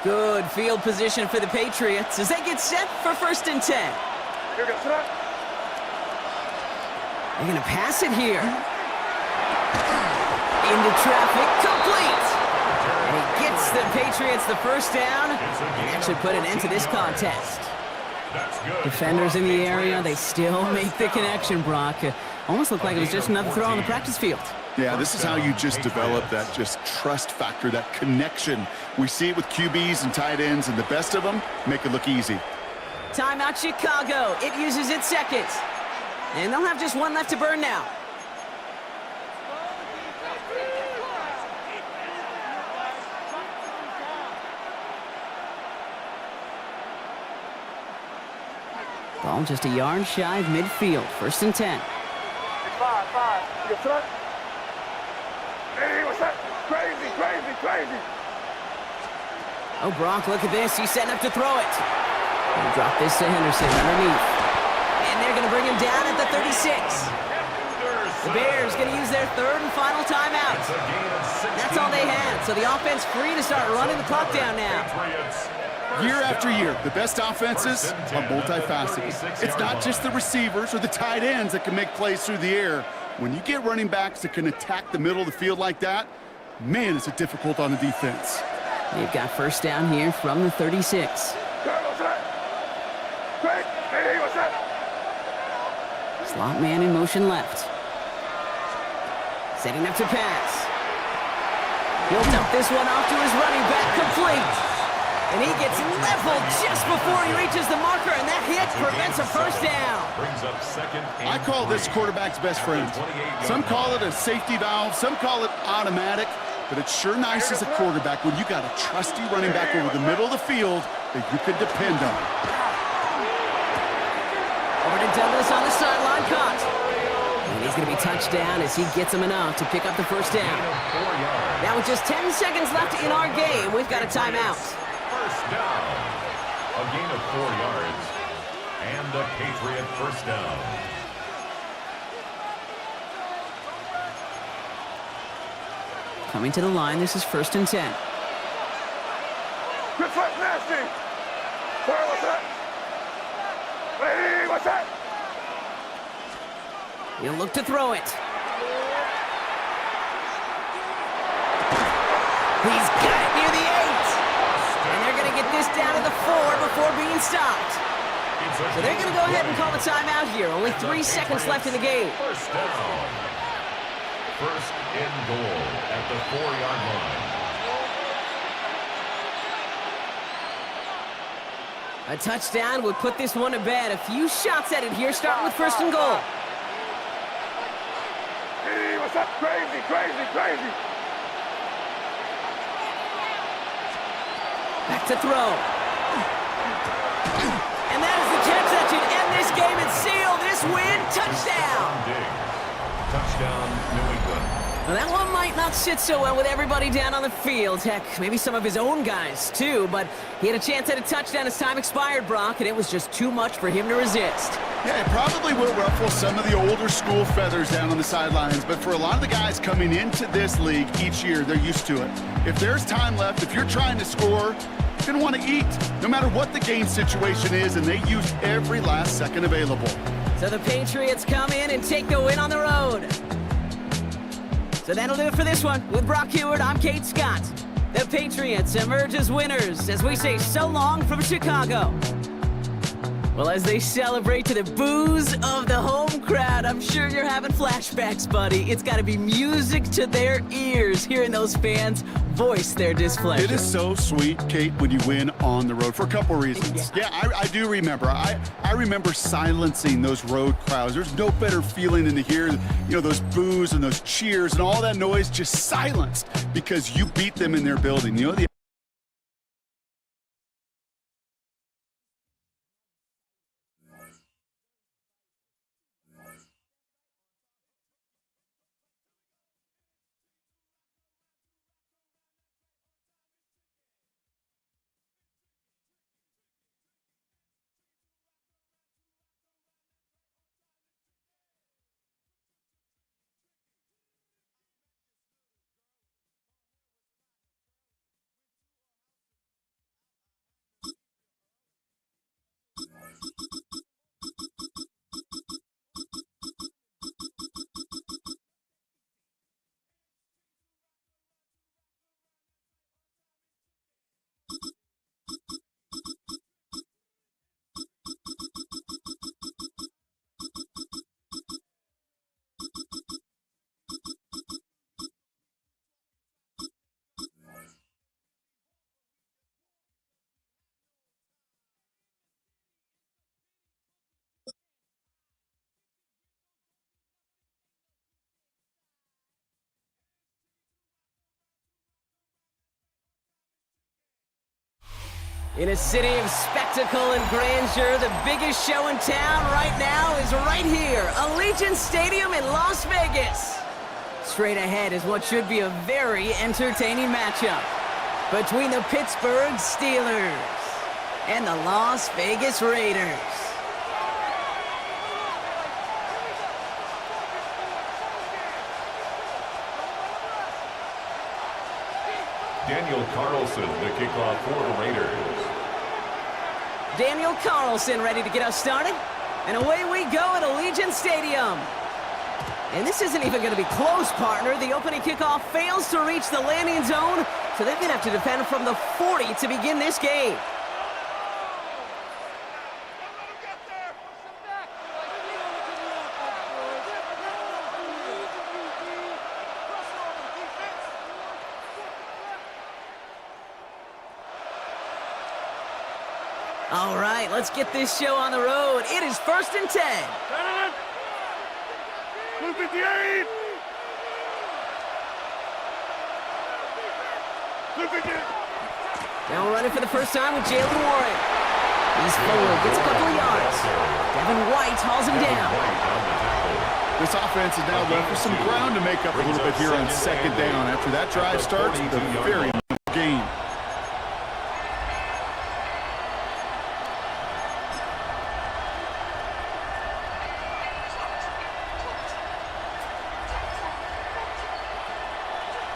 Good field position for the Patriots as they get set for 1st and 10. Here goes that. They're going to pass it here. Into traffic, complete. And he gets the Patriots the 1st down. And that should put an end to this contest. Defenders in the area, they still make the connection, Brock. Almost looked like it was just another throw on the practice field. Yeah, this is how you just develop that just trust factor, that connection. We see it with QBs and tight ends, and the best of them make it look easy. Timeout Chicago. It uses its seconds. And they'll have just 1 left to burn now. Ball just a yard shy of midfield. 1st and 10. 5. You got that? Hey, what's that? Crazy. Oh, Brock, look at this. He's setting up to throw it. He'll drop this to Henderson underneath. And they're going to bring him down at the 36. The Bears going to use their 3rd and final timeout. That's all they had. So the offense free to start running the clock down now. Year after year, the best offenses are multifaceted. It's not just the receivers or the tight ends that can make plays through the air. When you get running backs that can attack the middle of the field like that, man, it's difficult on the defense. They've got 1st down here from the 36. Slot man in motion left. Setting up to pass. He'll dump this one off to his running back, complete. And he gets leveled just before he reaches the marker, and that hit prevents a 1st down. Brings up 2nd and I call this quarterback's best friend. Some call it a safety valve, some call it automatic, but it's sure nice as a quarterback when you got a trusty running back over the middle of the field that you can depend on. Over to Douglas on the sideline, caught. And he's going to be touched down as he gets him enough to pick up the 1st down. Now with just 10 seconds left in our game, we've got a timeout. 1st down. A gain of 4 yards. And a Patriot 1st down. Coming to the line, this is 1st and 10. Good foot, nasty. Sorry, what's that? Hey, what's that? He'll look to throw it. He's got it near the 8. And they're going to get this down to the 4 before being stopped. So they're going to go ahead and call a timeout here. Only 3 seconds left in the game. 1st down. 1st and goal at the 4-yard line. A touchdown would put this one to bed. A few shots at it here, starting with 1st and goal. Hey, what's up? Crazy. back to throw. And that is the catch that should end this game and seal this win. Touchdown! Touchdown, New England. Well, that one might not sit so well with everybody down on the field. Heck, maybe some of his own guys, too. But he had a chance at a touchdown as time expired, Brock, and it was just too much for him to resist. Yeah, it probably will ruffle some of the older school feathers down on the sidelines, but for a lot of the guys coming into this league each year, they're used to it. If there's time left, if you're trying to score, you're going to want to eat, no matter what the game situation is, and they use every last second available. So the Patriots come in and take the win on the road. So that'll do it for this one. With Brock Heward, I'm Kate Scott. The Patriots emerge as winners as we say so long from Chicago. Well, as they celebrate to the boos of the home crowd, I'm sure you're having flashbacks, buddy. It's got to be music to their ears, hearing those fans voice their displeasure. It is so sweet, Kate, when you win on the road for a couple reasons. Yeah, I do remember. I remember silencing those road crowds. There's no better feeling than to hear, those boos and those cheers and all that noise just silenced because you beat them in their building. In a city of spectacle and grandeur, the biggest show in town right now is right here, Allegiant Stadium in Las Vegas. Straight ahead is what should be a very entertaining matchup between the Pittsburgh Steelers and the Las Vegas Raiders. Daniel Carlson, the kickoff for the Raiders. Daniel Carlson ready to get us started. And away we go at Allegiant Stadium. And this isn't even going to be close, partner. The opening kickoff fails to reach the landing zone, so they're going to have to defend from the 40 to begin this game. All right, let's get this show on the road. It is 1st and 10. Blue 58! Blue 58! Now we're running for the first time with Jalen Warren. He's forward, gets a couple of yards. Devin White hauls him down. This offense is now left with some ground to make up a little bit here on 2nd down. After that drive starts, the very game.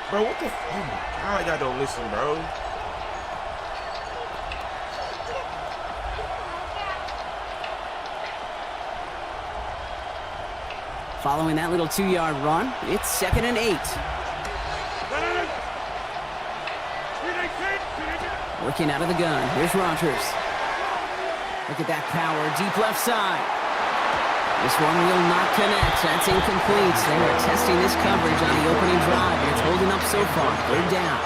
Bro, what the oh my God, y'all don't listen, bro. Following that little 2-yard run, it's 2nd and 8. Working out of the gun, here's Rodgers. Look at that power, deep left side. This one will not connect. That's incomplete. They are testing this coverage on the opening drive, and it's holding up so far. 3rd down.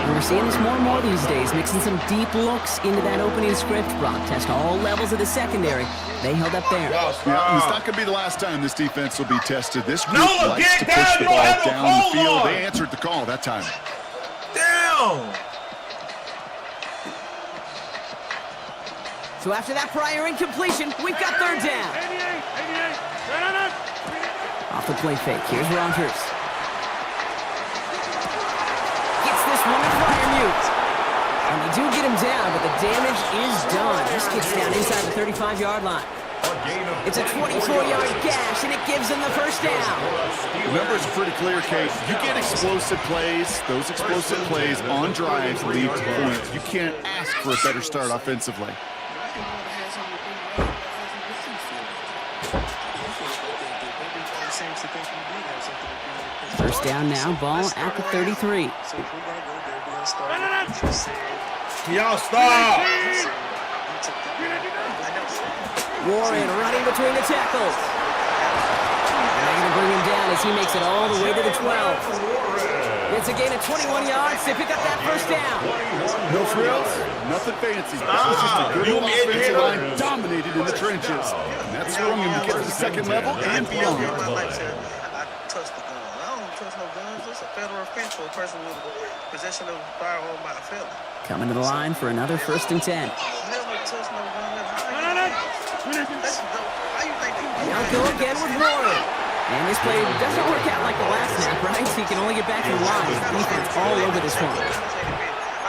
And we're seeing this more and more these days, mixing some deep looks into that opening script. Brock test all levels of the secondary. They held up there. Yeah, it's not going to be the last time this defense will be tested. This group likes to push the ball down the field. They answered the call that time. Damn! So after that prior incompletion, we've got third down. 88. Off the play fake, here's Rogers. Gets this one to prior mute. And they do get him down, but the damage is done. This gets down inside the 35-yard line. It's a 24-yard gash, and it gives them the first down. The numbers are pretty clear, Kate. You get explosive plays. Those explosive plays on drives lead to points. You can't ask for a better start offensively. First down now, ball at the 33. Y'all stop! Warren running between the tackles. And they're going to bring him down as he makes it all the way to the 12. It's a gain of 21 yards to pick up that first down. No frills, nothing fancy. This was just a good old offensive line dominated in the trenches. And that swung him to get to the second level and beyond. I touched the gun. I don't touch no guns. It's a federal offense for a person with possession of a firearm by a felon. Coming to the line for another 1st and 10. Never touch no gun. They'll go again with Warren. And this play doesn't work out like the last snap, right? So he can only get back in line. Defense all over this one.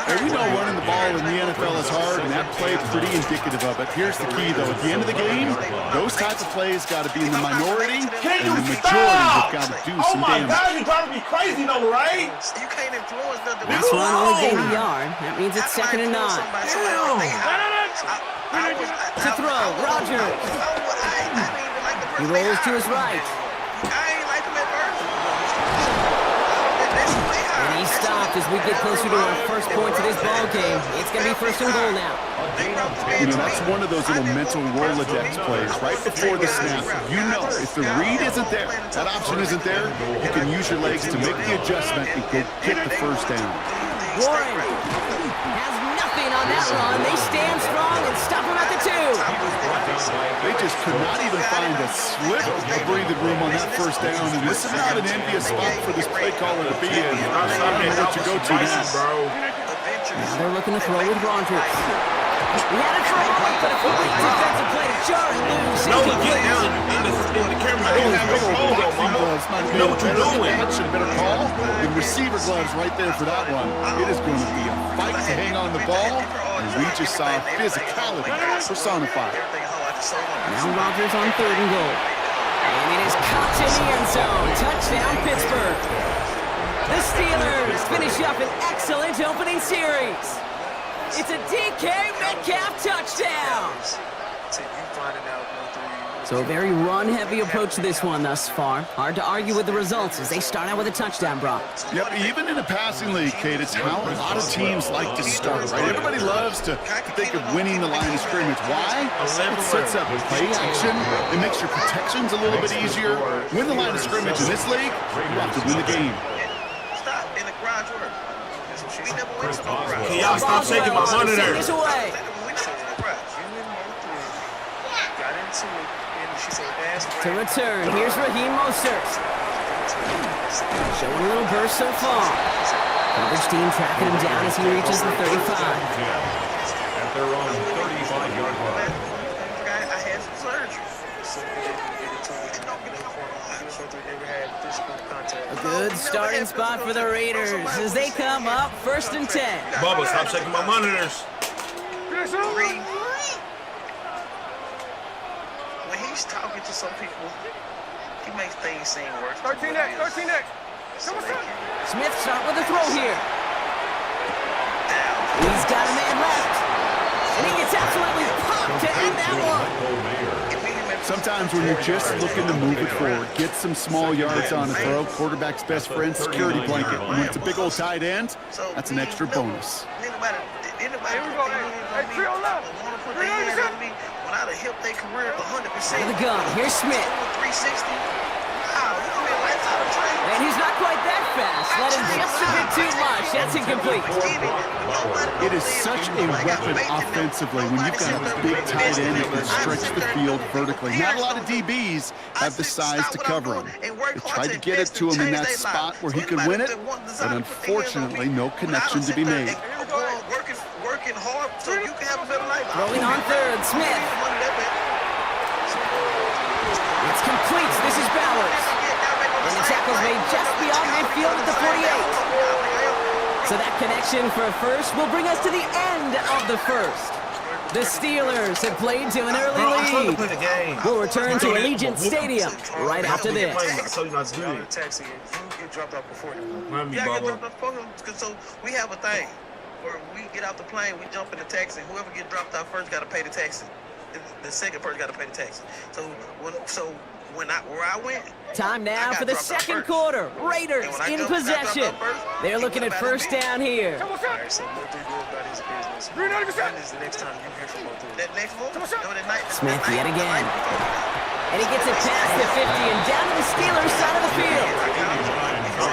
And we know running the ball in the NFL is hard, and that play pretty indicative of it. Here's the key, though. At the end of the game, those types of plays got to be in the minority, and the majority have got to do some damage. God, you're trying to be crazy, though, right? You can't influence nothing. This one only gained a yard. That means it's 2nd and 9. To throw, Rogers. He rolls to his right. And he's stopped as we get closer to our first point of this ball game. It's going to be 1st and goal now. You know, that's one of those little mental Rolodex plays right before the snap. You know, if the read isn't there, that option isn't there, you can use your legs to make the adjustment and go get the first down. Warren has nothing on that run. They stand strong and stop him at the 2. They just could not even find a sliver of breathing room on that first down, and this is not an envious spot for this play caller to be in. I don't know what you go to next. Now they're looking to throw with Rogers. He had a throw, but a complete defensive play to Charles loose. No, he get down in the camera. You have a logo, mama. You know what you're doing. That should have been a call. The receiver gloves right there for that one. It is going to be a fight to hang on the ball, and we just saw physicality personified. Now Rogers on 3rd and goal. And it is caught in the end zone. Touchdown, Pittsburgh. The Steelers finish up an excellent opening series. It's a DK Metcalf touchdown. So a very run-heavy approach to this one thus far. Hard to argue with the results as they start out with a touchdown, Brock. Yep, even in a passing league, Kate, it's how a lot of teams like to start, right? Everybody loves to think of winning the line of scrimmage. Why? It sets up play action. It makes your protections a little bit easier. Win the line of scrimmage in this league, you have to win the game. Stop in the garage work. We never went to no garage. Can y'all stop shaking my monitor? To return, here's Raheem Mostert. Showing a little burst so far. Coverage team tracking him down as he reaches the 35. At their own 35-yard line. I had some surgery. A good starting spot for the Raiders as they come up 1st and 10. Bubba, stop shaking my monitors. When he's talking to some people, he makes things seem worse. 13X. Smith start with a throw here. He's got a man left. And he gets absolutely popped to end that one. Sometimes when you're just looking to move it forward, get some small yards on a throw, quarterback's best friend, security blanket. And when it's a big old tight end, that's an extra bonus. Here we go. Hey, 3 on left. 3 on your shot. When I'd have helped their career 100%. To the gun. Here's Smith. 360. Wow, you know, lights out of train. And he's not quite that fast. Let him just a bit too much. That's incomplete. It is such a weapon offensively when you've got a big tight end that can stretch the field vertically. Not a lot of DBs have the size to cover him. They tried to get it to him in that spot where he could win it, but unfortunately no connection to be made. Working hard so you can have a better life. Throwing on third, Smith. It's complete. This is Bowers. And the tackle's made just beyond midfield at the 48. So that connection for a first will bring us to the end of the first. The Steelers have played to an early lead. We'll return to Allegiant Stadium right after this. So you get dropped off before them. So we have a thing where we get out the plane, we jump in the taxi. Whoever get dropped off first got to pay the taxi. The second person got to pay the taxi. Where I went. Time now for the second quarter. Raiders in possession. They're looking at first down here. All right, so Motu goes about his business. When is the next time you hear from Motu? That next one? Smith yet again. And he gets it past the 50 and down to the Steelers side of the field.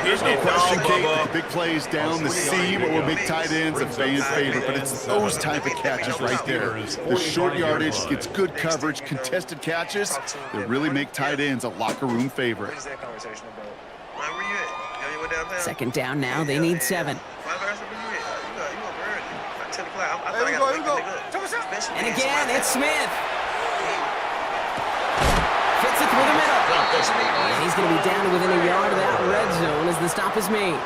There's no question, Kate. The big plays down the seam will make tight ends a fan favorite, but it's those type of catches right there. The short yardage gets good coverage, contested catches that really make tight ends a locker room favorite. Second down now, they need 7. And again, it's Smith. Fits it through the middle. And he's going to be down to within a yard of that red zone as the stop is made.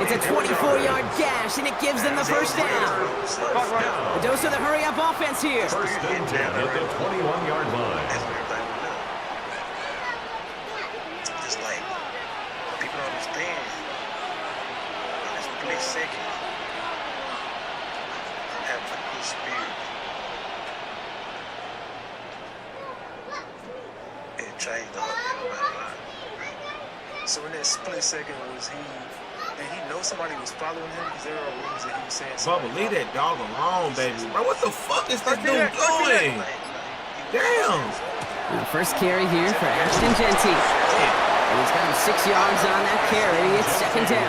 It's a 24-yard gash, and it gives them the first down. A dose of the hurry-up offense here. First and 10 at the 21-yard line. Just like, people don't understand. Let's play second. Have a good spirit. It changed the whole thing. So in that split second, did he know somebody was following him? Because there are rumors that he was saying something. Bubba, leave that dog alone, baby. Bro, what the fuck is this dude doing? Damn. And the first carry here for Ashton Genty. And he's got him 6 yards on that carry. It's second down.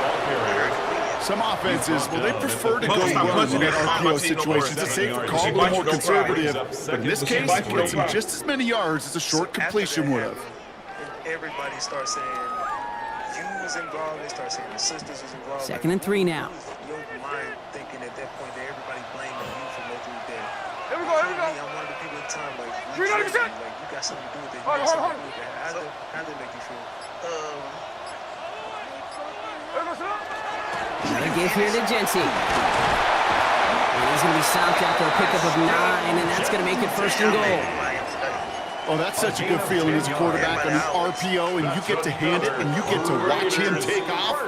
Some offenses, well, they prefer to go run in that RPO situations. It's a safer call, a little more conservative. But in this case, it gets him just as many yards as a short completion would have. Everybody starts saying you was involved. They start saying the sisters was involved. Second and 3 now. Your mind thinking at that point that everybody blaming you for making it there. Here we go. I'm one of the people at the time, like, you got something to do with it. How did it make you feel? Another give here to Genty. And he's going to be stopped after a pickup of 9, and that's going to make it first and goal. Oh, that's such a good feeling as a quarterback on an RPO, and you get to hand it, and you get to watch him take off.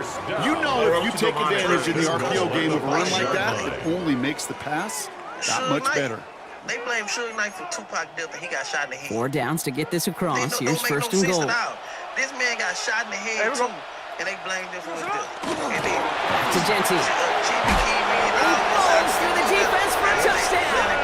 You know if you take advantage in the RPO game of a run like that, it only makes the pass that much better. They blame Suge Knight for Tupac death, and he got shot in the head. 4 downs to get this across. Here's Don't first make and no goal. sense at all. This man got shot in the head, too, and they blamed him for his death. And then, To Genty. He falls through the defense for a touchdown.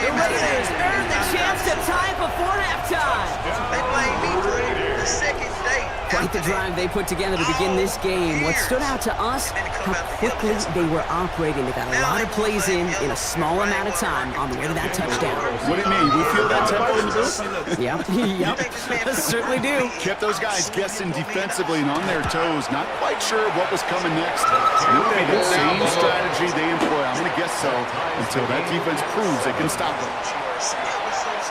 The Raiders earned the chance to tie before halftime. They blame me for the second day. Quite the drive they put together to begin this game. What stood out to us, how quickly they were operating. They got a lot of plays in a small amount of time on the way to that touchdown. What do you mean? We feel that tempo in the booth? Yep, certainly do. Kept those guys guessing defensively and on their toes, not quite sure what was coming next. It will be the same strategy they employ, I'm going to guess so, until that defense proves they can stop them. Some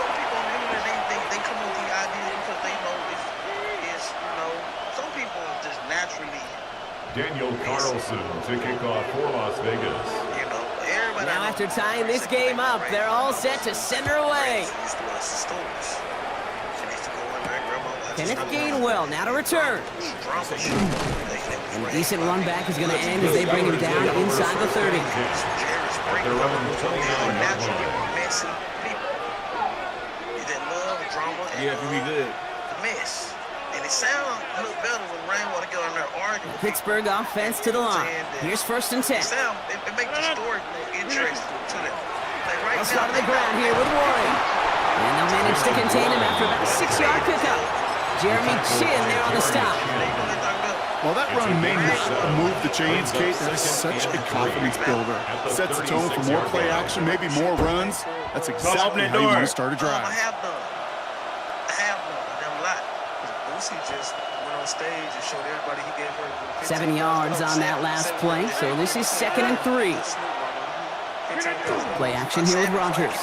people on the internet, they come with the idea because they know it's some people just naturally. Daniel Carlson to kick off for Las Vegas. Everybody. Now after tying this game up, they're all set to send her away. Kenneth Gainwell now to return. And a decent run back is going to end as they bring him down inside the 30. They're running 29. Messy people. That love, drama, and Yeah, be good. the mess. And it sounds a little better when Rainwater get on there arguing. Pittsburgh offense to the line. Here's first and 10. It makes the story more interesting to them. Like They'll start on the ground here with Warren. And they'll manage to contain him after about a 6-yard pickup. Jeremy Chin there on the stop. While that run may not move the chains, Kate, that's such a confidence builder. Sets the tone for more play action, maybe more runs. That's exactly how you want to start a drive. I have done them a lot. Boosie just went on stage and showed everybody he gave her 7 yards on that last play, so this is 2nd and 3. Play action here with Rogers.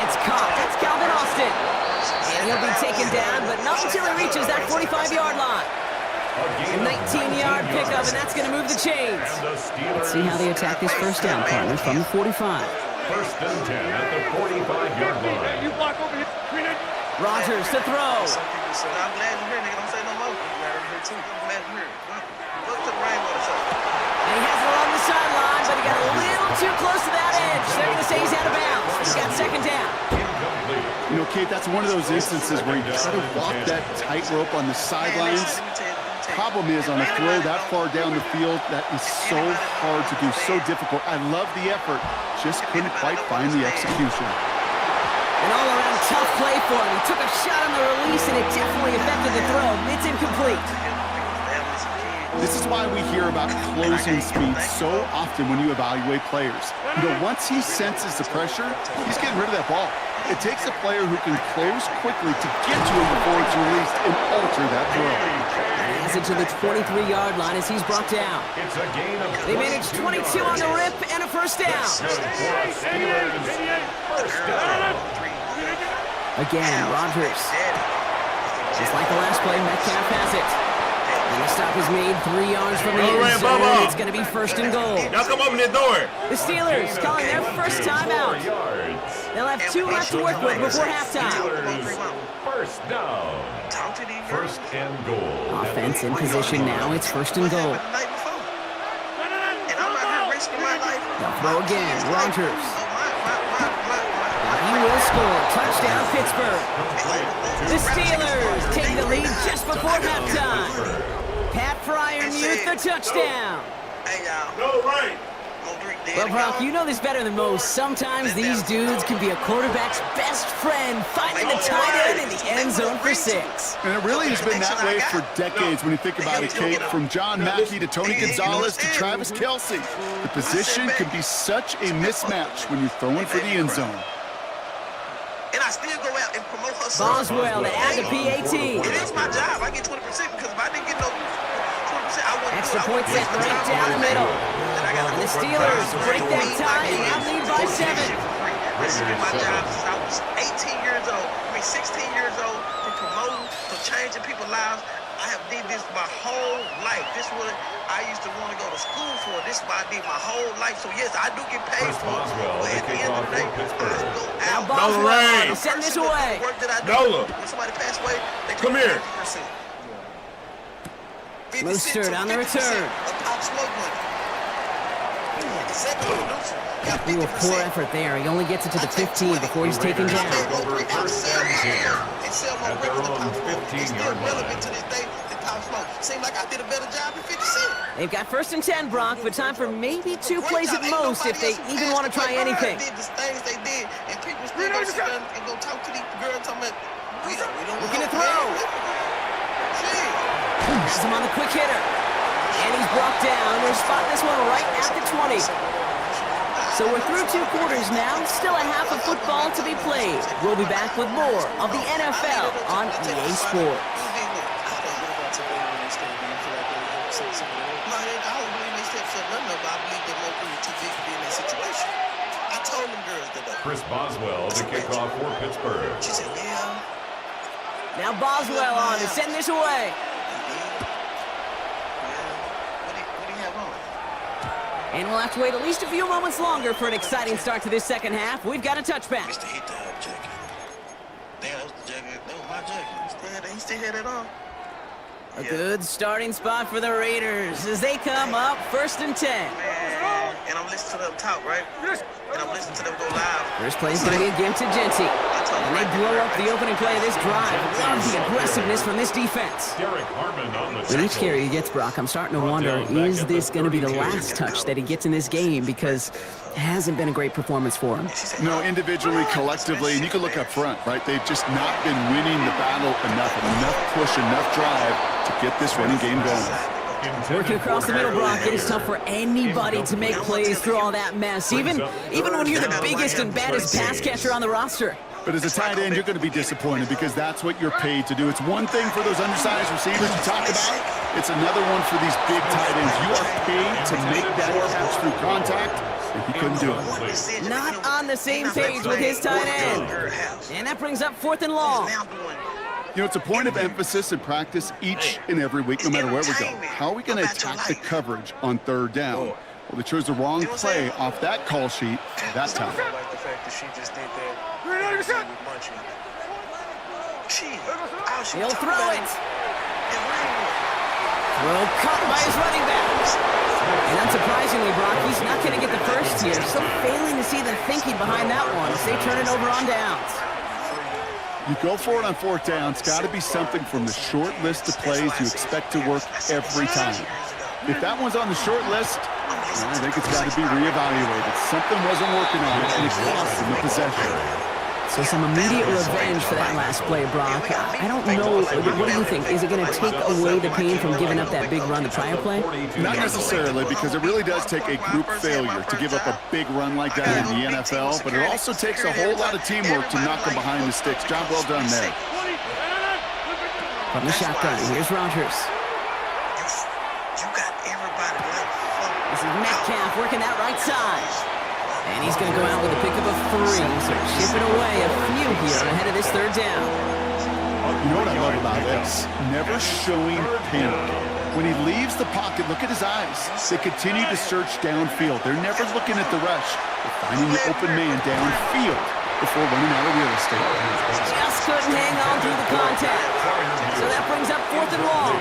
It's caught. That's Calvin Austin. And he'll be taken down, but not until he reaches that 45-yard line. A 19-yard pickup, and that's going to move the chains. Let's see how they attack this first down, partner, from the 45. First and 10 at the 45-yard line. You block over here. Rogers to throw. I'm glad you're here, nigga. Don't say no more. I'm glad I'm here, too. I'm glad you're here. Look to the rainwater show. And he has it along the sideline, but he got a little too close to that edge. They're going to say he's out of bounds. He's got second down. You know, Kate, that's one of those instances where you try to walk that tightrope on the sidelines. Problem is, on a throw that far down the field, that is so hard to do, so difficult. I love the effort, just couldn't quite find the execution. An all-around tough play for him. He took a shot on the release, and it definitely affected the throw. It's incomplete. This is why we hear about closing speed so often when you evaluate players. You know, once he senses the pressure, he's getting rid of that ball. It takes a player who can close quickly to get to him before it's released and alter that throw. Has it to the 23-yard line as he's brought down. They managed 22 on the rip and a first down. Again, Rogers. Just like the last play, Metcalf has it. And the stop is made 3 yards from the end zone. It's going to be first and goal. Y'all come open the door. The Steelers calling their first time out. They'll have 2 left to work with before halftime. First down. First and goal. Offense in position now. It's first and goal. They'll throw again. Rogers. He will score. Touchdown, Pittsburgh. The Steelers take the lead just before halftime. Pat Fryermuth, the touchdown. Hey, y'all. No, right. Well, Brock, you know this better than most. Sometimes these dudes can be a quarterback's best friend, finding the tight end in the end zone for 6. And it really has been that way for decades when you think about it, Kate. From John Mackey to Tony Gonzalez to Travis Kelce. The position can be such a mismatch when you're throwing for the end zone. And I still go out and promote her. Boswell to add the PAT. It is my job. I get 20% because if I didn't get no 20%, I wouldn't Extra do it. point set right down the middle. And the Steelers break that tie and now lead by 7. This has been my job since I was 18 years old. 16 years old, from promoting, from changing people's lives. I have did this my whole life. This is what I used to want to go to school for. This is what I did my whole life. So yes, I do get paid for it. But at the end of the day, I go out. Now Boswell is setting this away. Nola. When somebody passed away, they Come here. 50%. Mostert on the return. Ooh, a poor effort there. He only gets it to the 15 before he's taken down. They've got first and 10, Brock, but time for maybe 2 plays at most if they even want to try anything. Looking to throw. Has him on the quick hitter. And he's brought down. We're spotting this one right at the 20. So we're through 2 quarters now. Still a half of football to be played. We'll be back with more of the NFL on EA Sports. Chris Boswell to kick off for Pittsburgh. She said, yeah. Now Boswell on to send this away. And we'll have to wait at least a few moments longer for an exciting start to this second half. We've got a touchback. Mr. Hit the jacket. Damn, that was the jacket. That was my jacket. He still had it on. A good starting spot for the Raiders as they come up first and 10. Man, and I'm listening to them talk, right? And I'm listening to them go live. First play is going to be against Genty. And they blow up the opening play of this drive. Love the aggressiveness from this defense. With each carry he gets, Brock, I'm starting to wonder, is this going to be the last touch that he gets in this game? Because it hasn't been a great performance for him. You know, individually, collectively, and you can look up front, right? They've just not been winning the battle enough push, enough drive to get this running game going. Working across the middle, Brock, it is tough for anybody to make plays through all that mess, even when you're the biggest and baddest pass catcher on the roster. But as a tight end, you're going to be disappointed because that's what you're paid to do. It's one thing for those undersized receivers you talk about. It's another one for these big tight ends. You are paid to make that catch through contact, and he couldn't do it. Not on the same page with his tight end. And that brings up 4th and long. You know, it's a point of emphasis in practice each and every week, no matter where we go. How are we going to attack the coverage on 3rd down? Well, they chose the wrong play off that call sheet that time. I like the fact that she just did that. He'll throw it. Throw caught by his running back. And unsurprisingly, Brock, he's not going to get the first here. Still failing to see the thinking behind that one as they turn it over on downs. You go for it on 4th down. It's got to be something from the short list of plays you expect to work every time. If that one's on the short list, I think it's got to be reevaluated. Something wasn't working on it, and it cost them the possession. So some immediate revenge for that last play, Brock. I don't know. What do you think? Is it going to take away the pain from giving up that big run the prior play? Not necessarily, because it really does take a group failure to give up a big run like that in the NFL, but it also takes a whole lot of teamwork to knock them behind the sticks. Job well done there. From the shotgun, here's Rogers. You got everybody like This is Metcalf working that right side. And he's going to go out with a pickup of 3, so chipping away a few here ahead of this 3rd down. You know what I love about this? Never showing panic. When he leaves the pocket, look at his eyes. They continue to search downfield. They're never looking at the rush. They're finding the open man downfield before running out of real estate. Just couldn't hang on through the contact. So that brings up 4th and long.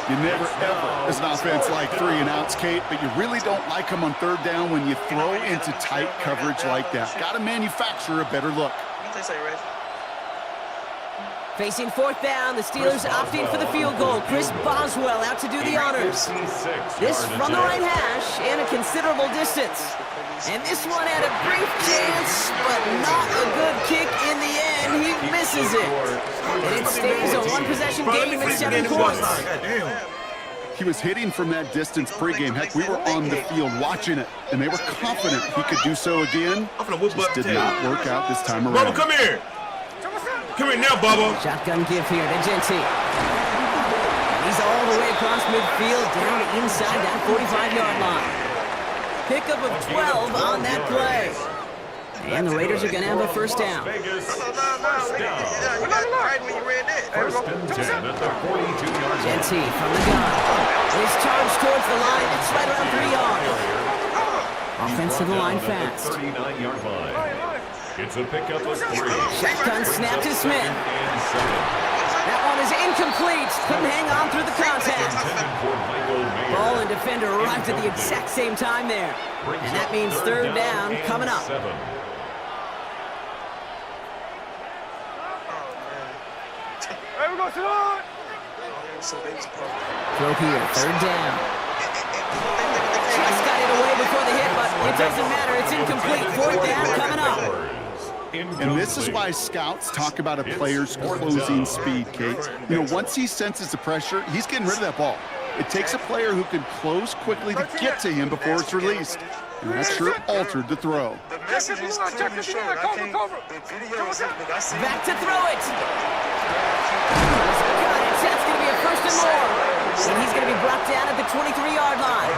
You never, ever, as an offense, like 3 and outs, Kate, but you really don't like them on 3rd down when you throw into tight coverage like that. Got to manufacture a better look. Facing 4th down, the Steelers opting for the field goal. Chris Boswell out to do the honors. This from the right hash and a considerable distance. And this one had a brief chance, but not a good kick in the end. He misses it. And it stays a one-possession game at 7 points. He was hitting from that distance pregame. Heck, we were on the field watching it, and they were confident he could do so again. Just did not work out this time around. Bubba, come here. Come here now, Bubba. Shotgun give here to Genty. He's all the way across midfield, down inside that 45-yard line. Pickup of 12 on that play. And the Raiders are going to have a 1st down. You got it right when you read that. First and 10 at the 42-yard line. Genty from the gun. His charge towards the line. It's right around 3 yards. Offense to the line fast. 39-yard line. It's a pickup of 3. Shotgun snap to Smith. That one is incomplete. Couldn't hang on through the contact. Ball and defender arrived at the exact same time there. And that means 3rd down coming up. Throw here, 3rd down. Just got it away before the hit, but it doesn't matter. It's incomplete. 4th down coming up. And this is why scouts talk about a player's closing speed, Kate. You know, once he senses the pressure, he's getting rid of that ball. It takes a player who can close quickly to get to him before it's released. And that sure altered the throw. The message is clearly showing. Back to throw it. Got it. That's going to be a 1st and more. And he's going to be brought down at the 23-yard line.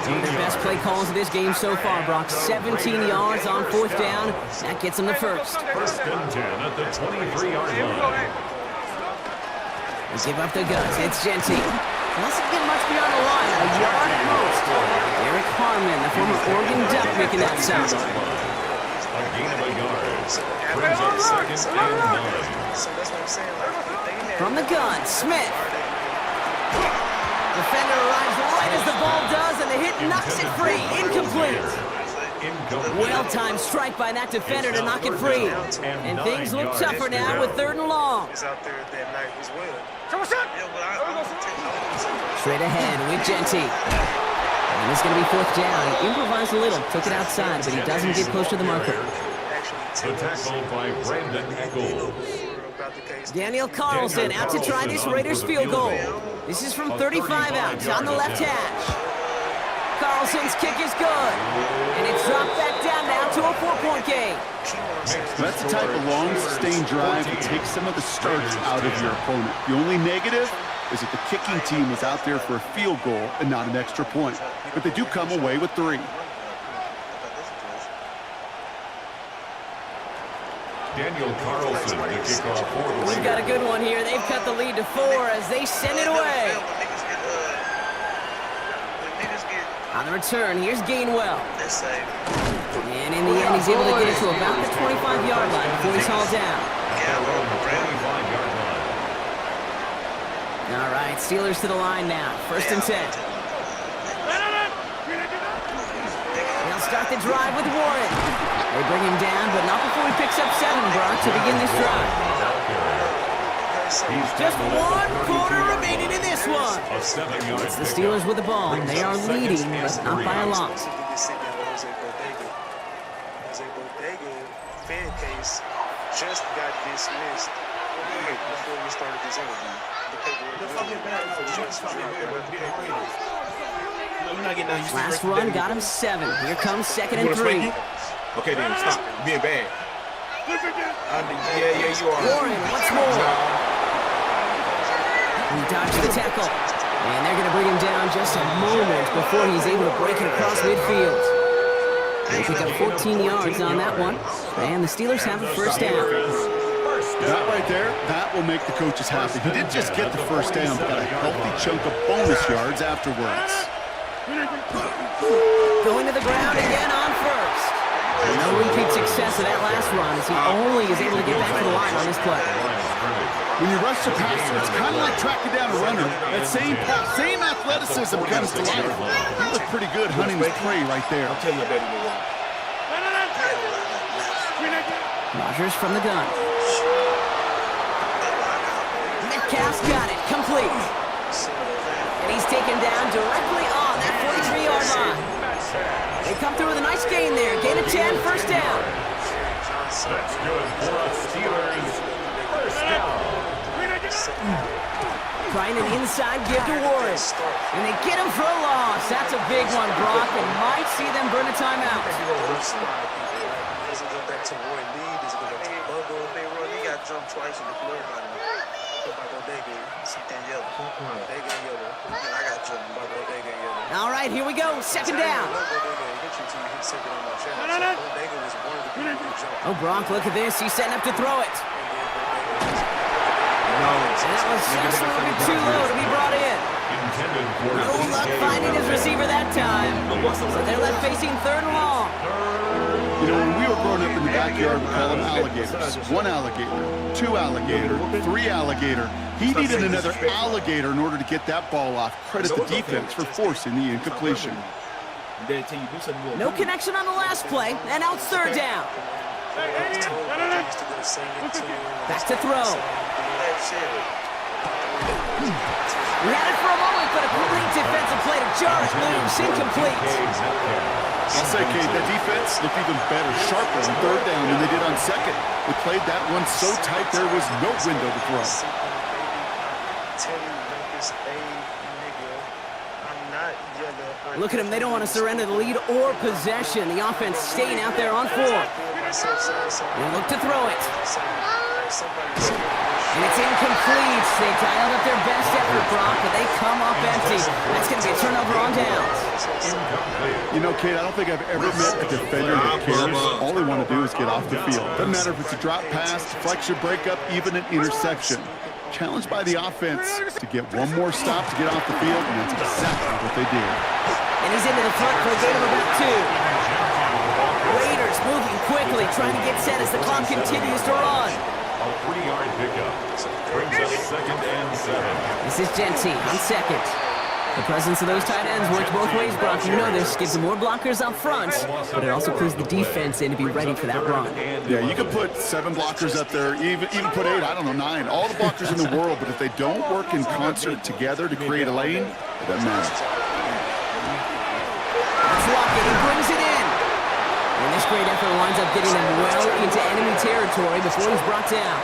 One of their best play calls of this game so far, Brock. 17 yards on 4th down. That gets him the 1st. 1st and 10 at the 23-yard line. They give up the guns. It's Genty. Doesn't get much beyond the line. A yard at most. Eric Harmon, the former Oregon Duck, making that sound. A gain of a yard. Brings up 2nd and 9. From the gun, Smith. Defender arrives right as the ball does, and the hit knocks it free. Incomplete. Well-timed strike by that defender to knock it free. And things look tougher now with 3rd and long. Straight ahead with Genty. And it's going to be 4th down. He improvised a little, took it outside, but he doesn't get close to the marker. The tackle by Brandon Echols. Daniel Carlson out to try this Raiders field goal. This is from 35 out on the left hash. Carlson's kick is good. And it's dropped back down now to a 4-point game. That's the type of long, sustained drive that takes some of the starch out of your opponent. The only negative is that the kicking team was out there for a field goal and not an extra point. But they do come away with 3. Daniel Carlson, the kickoff for the We've got a good one here. They've cut the lead to 4 as they send it away. On the return, here's Gainwell. And in the end, he's able to get it to about the 25-yard line before he's hauled down. All right, Steelers to the line now. 1st and 10. They'll start the drive with Warren. They bring him down, but not before he picks up 7, Brock, to begin this drive. Just 1 quarter remaining in this one. It's the Steelers with the ball. They are leading, but not by a lot. Fan case just got dismissed before we started this interview. Last run got him 7. Here comes 2nd and 3. Okay, then stop being bad. Yeah, you are. Warren, once more. He dodged the tackle. And they're going to bring him down just a moment before he's able to break it across midfield. They pick up 14 yards on that one. And the Steelers have a 1st down. That right there, that will make the coaches happy. He didn't just get the 1st down, but got a healthy chunk of bonus yards afterwards. Going to the ground again on 1st. No repeat success of that last run as he only is able to get back to the line on this play. When you rush the passer, it's kind of like tracking down a runner. That same athleticism comes to life. He looked pretty good hunting his prey right there. I'll tell you that he will. Rodgers from the gun. Metcalf's got it, complete. And he's taken down directly on that 43-yard line. They come through with a nice gain there. Gain of 10, 1st down. That's good for the Steelers. 1st down. Trying an inside give to Warren. And they get him for a loss. That's a big one, Brock, and might see them burn a timeout. Does it go back to Roy Lee? Does it go back to Bubba? He got jumped twice in the floor by him. All right, here we go. 2nd down. Oh, Brock, look at this. He's setting up to throw it. And that was just a little bit too low to be brought in. No luck finding his receiver that time. So they're left facing 3rd and long. You know, when we were growing up in the backyard, we called them alligators. 1 alligator, 2 alligator, 3 alligator. He needed another alligator in order to get that ball off. Credit the defense for forcing the incompletion. No connection on the last play, and now it's 3rd down. Back to throw. We had it for a moment, but a complete defensive play to jar it loose. Incomplete. I'll say, Kate, that defense looked even better, sharper on 3rd down than they did on 2nd. They played that one so tight there was no window to throw. Look at them. They don't want to surrender the lead or possession. The offense staying out there on 4th. They look to throw it. And it's incomplete. They dialed up their best effort, Brock, but they come up empty. That's going to be a turnover on downs. You know, Kate, I don't think I've ever met a defender that cares. All they want to do is get off the field. Doesn't matter if it's a drop pass, deflection, breakup, even an interception. Challenged by the offense to get one more stop to get off the field, and that's exactly what they did. And he's into the front for a gain of about 2. Raiders moving quickly, trying to get set as the clock continues to run. A 3-yard pickup brings up 2nd and 7. This is Genty on 2nd. The presence of those tight ends works both ways, Brock. You know this. Gives them more blockers up front, but it also clues the defense in to be ready for that run. Yeah, you can put 7 blockers up there, even put 8, I don't know, 9. All the blockers in the world, but if they don't work in concert together to create a lane, it doesn't matter. That's Lockett. He brings it in. And the This great effort winds up getting them well into enemy territory before he's brought down.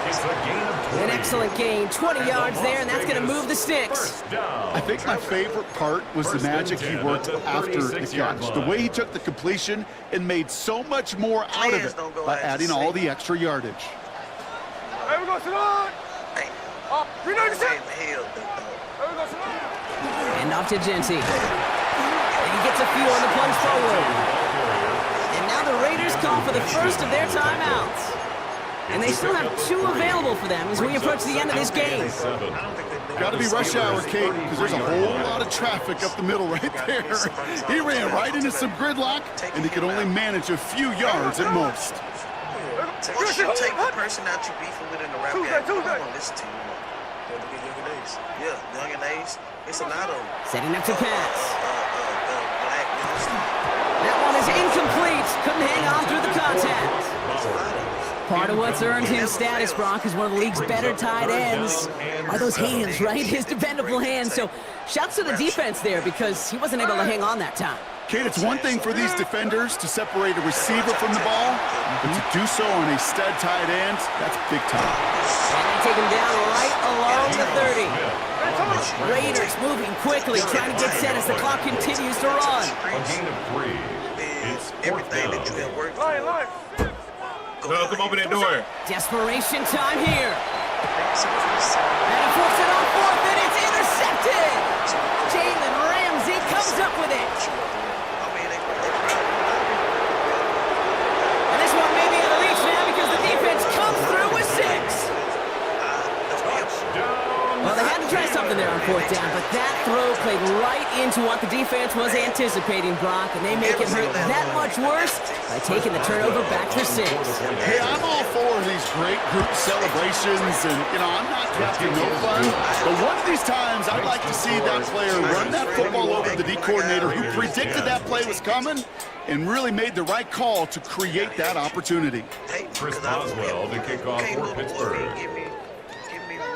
An excellent gain, 20 yards there, and that's going to move the sticks. I think my favorite part was the magic he worked after the catch. The way he took the completion and made so much more out of it by adding all the extra yardage. Hey, we go, Salon! Hey, Reload the stay shot! in the hill. Hey, we go, Salon! And off to Genty. And he gets a few on the plunge forward. And now the Raiders call for the first of their timeouts. And they still have 2 available for them as we approach the end of this game. Got to be rush hour, Kate, because there's a whole lot of traffic up the middle right there. He ran right into some gridlock, and he could only manage a few yards at most. Once you take the person out you beefing with in the rap game, I don't want to listen to you. Yeah, Younger Days. It's a lot of them. Setting up to pass. Black youngsters. That one is incomplete. Couldn't hang on through the contact. Part of what's earned him status, Brock, is one of the league's better tight ends. Are those hands, right? His dependable hands. So shouts to the defense there because he wasn't able to hang on that time. Kate, it's one thing for these defenders to separate a receiver from the ball, but to do so on a stud tight end, that's big time. And they take him down right along the 30. Raiders moving quickly, trying to get set as the clock continues to run. A gain of 3. It's everything that you have worked for. No, come open that door. Desperation time here. And he forks it on fourth, and it's intercepted. Jalen Ramsey comes up with it. And this one may be in the reach now because the defense comes through with 6. Well, they had to try something there on fourth down, but that throw played right into what the defense was anticipating, Brock, and they make it hurt that much worse by taking the turnover back for 6. Hey, I'm all for these great group celebrations, and, I'm not captain no fun, but one of these times I'd like to see that player run that football over to the D coordinator who predicted that play was coming and really made the right call to create that opportunity. Chris Boswell to kick off for Pittsburgh.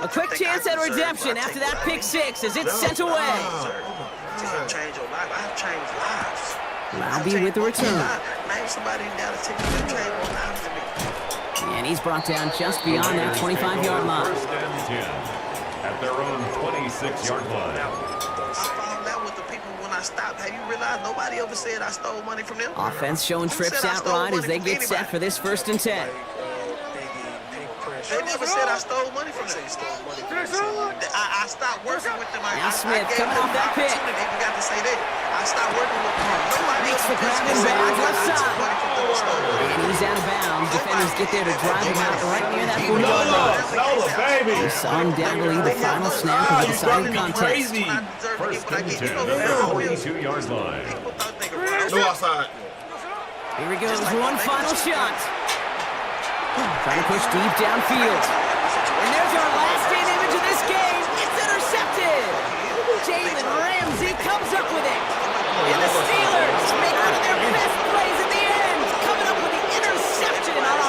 A quick chance at redemption after that pick 6 as it's sent away. Change your life. I've changed lives. Loudby with the return. Name somebody down to take the change more lives than me. And he's brought down just beyond that 25-yard line. First and 10 at their own 26-yard line. I found out with the people when I stopped. Have you realized nobody ever said I stole money from them? Offense showing trips outright as they get set for this 1st and 10. They never said I stole money from them. I stopped working with them. Now Smith coming off that pick. They got to say that. I stopped working with them. Nobody Makes the grab and bounds left side. And he's out of bounds. Defenders get there to drive him out right near that 40-yard line. Nola, baby. So undoubtedly the final snap of the deciding contest. First and 10 at their 42-yard line. No outside. Here he goes, one final shot. Trying to push deep downfield.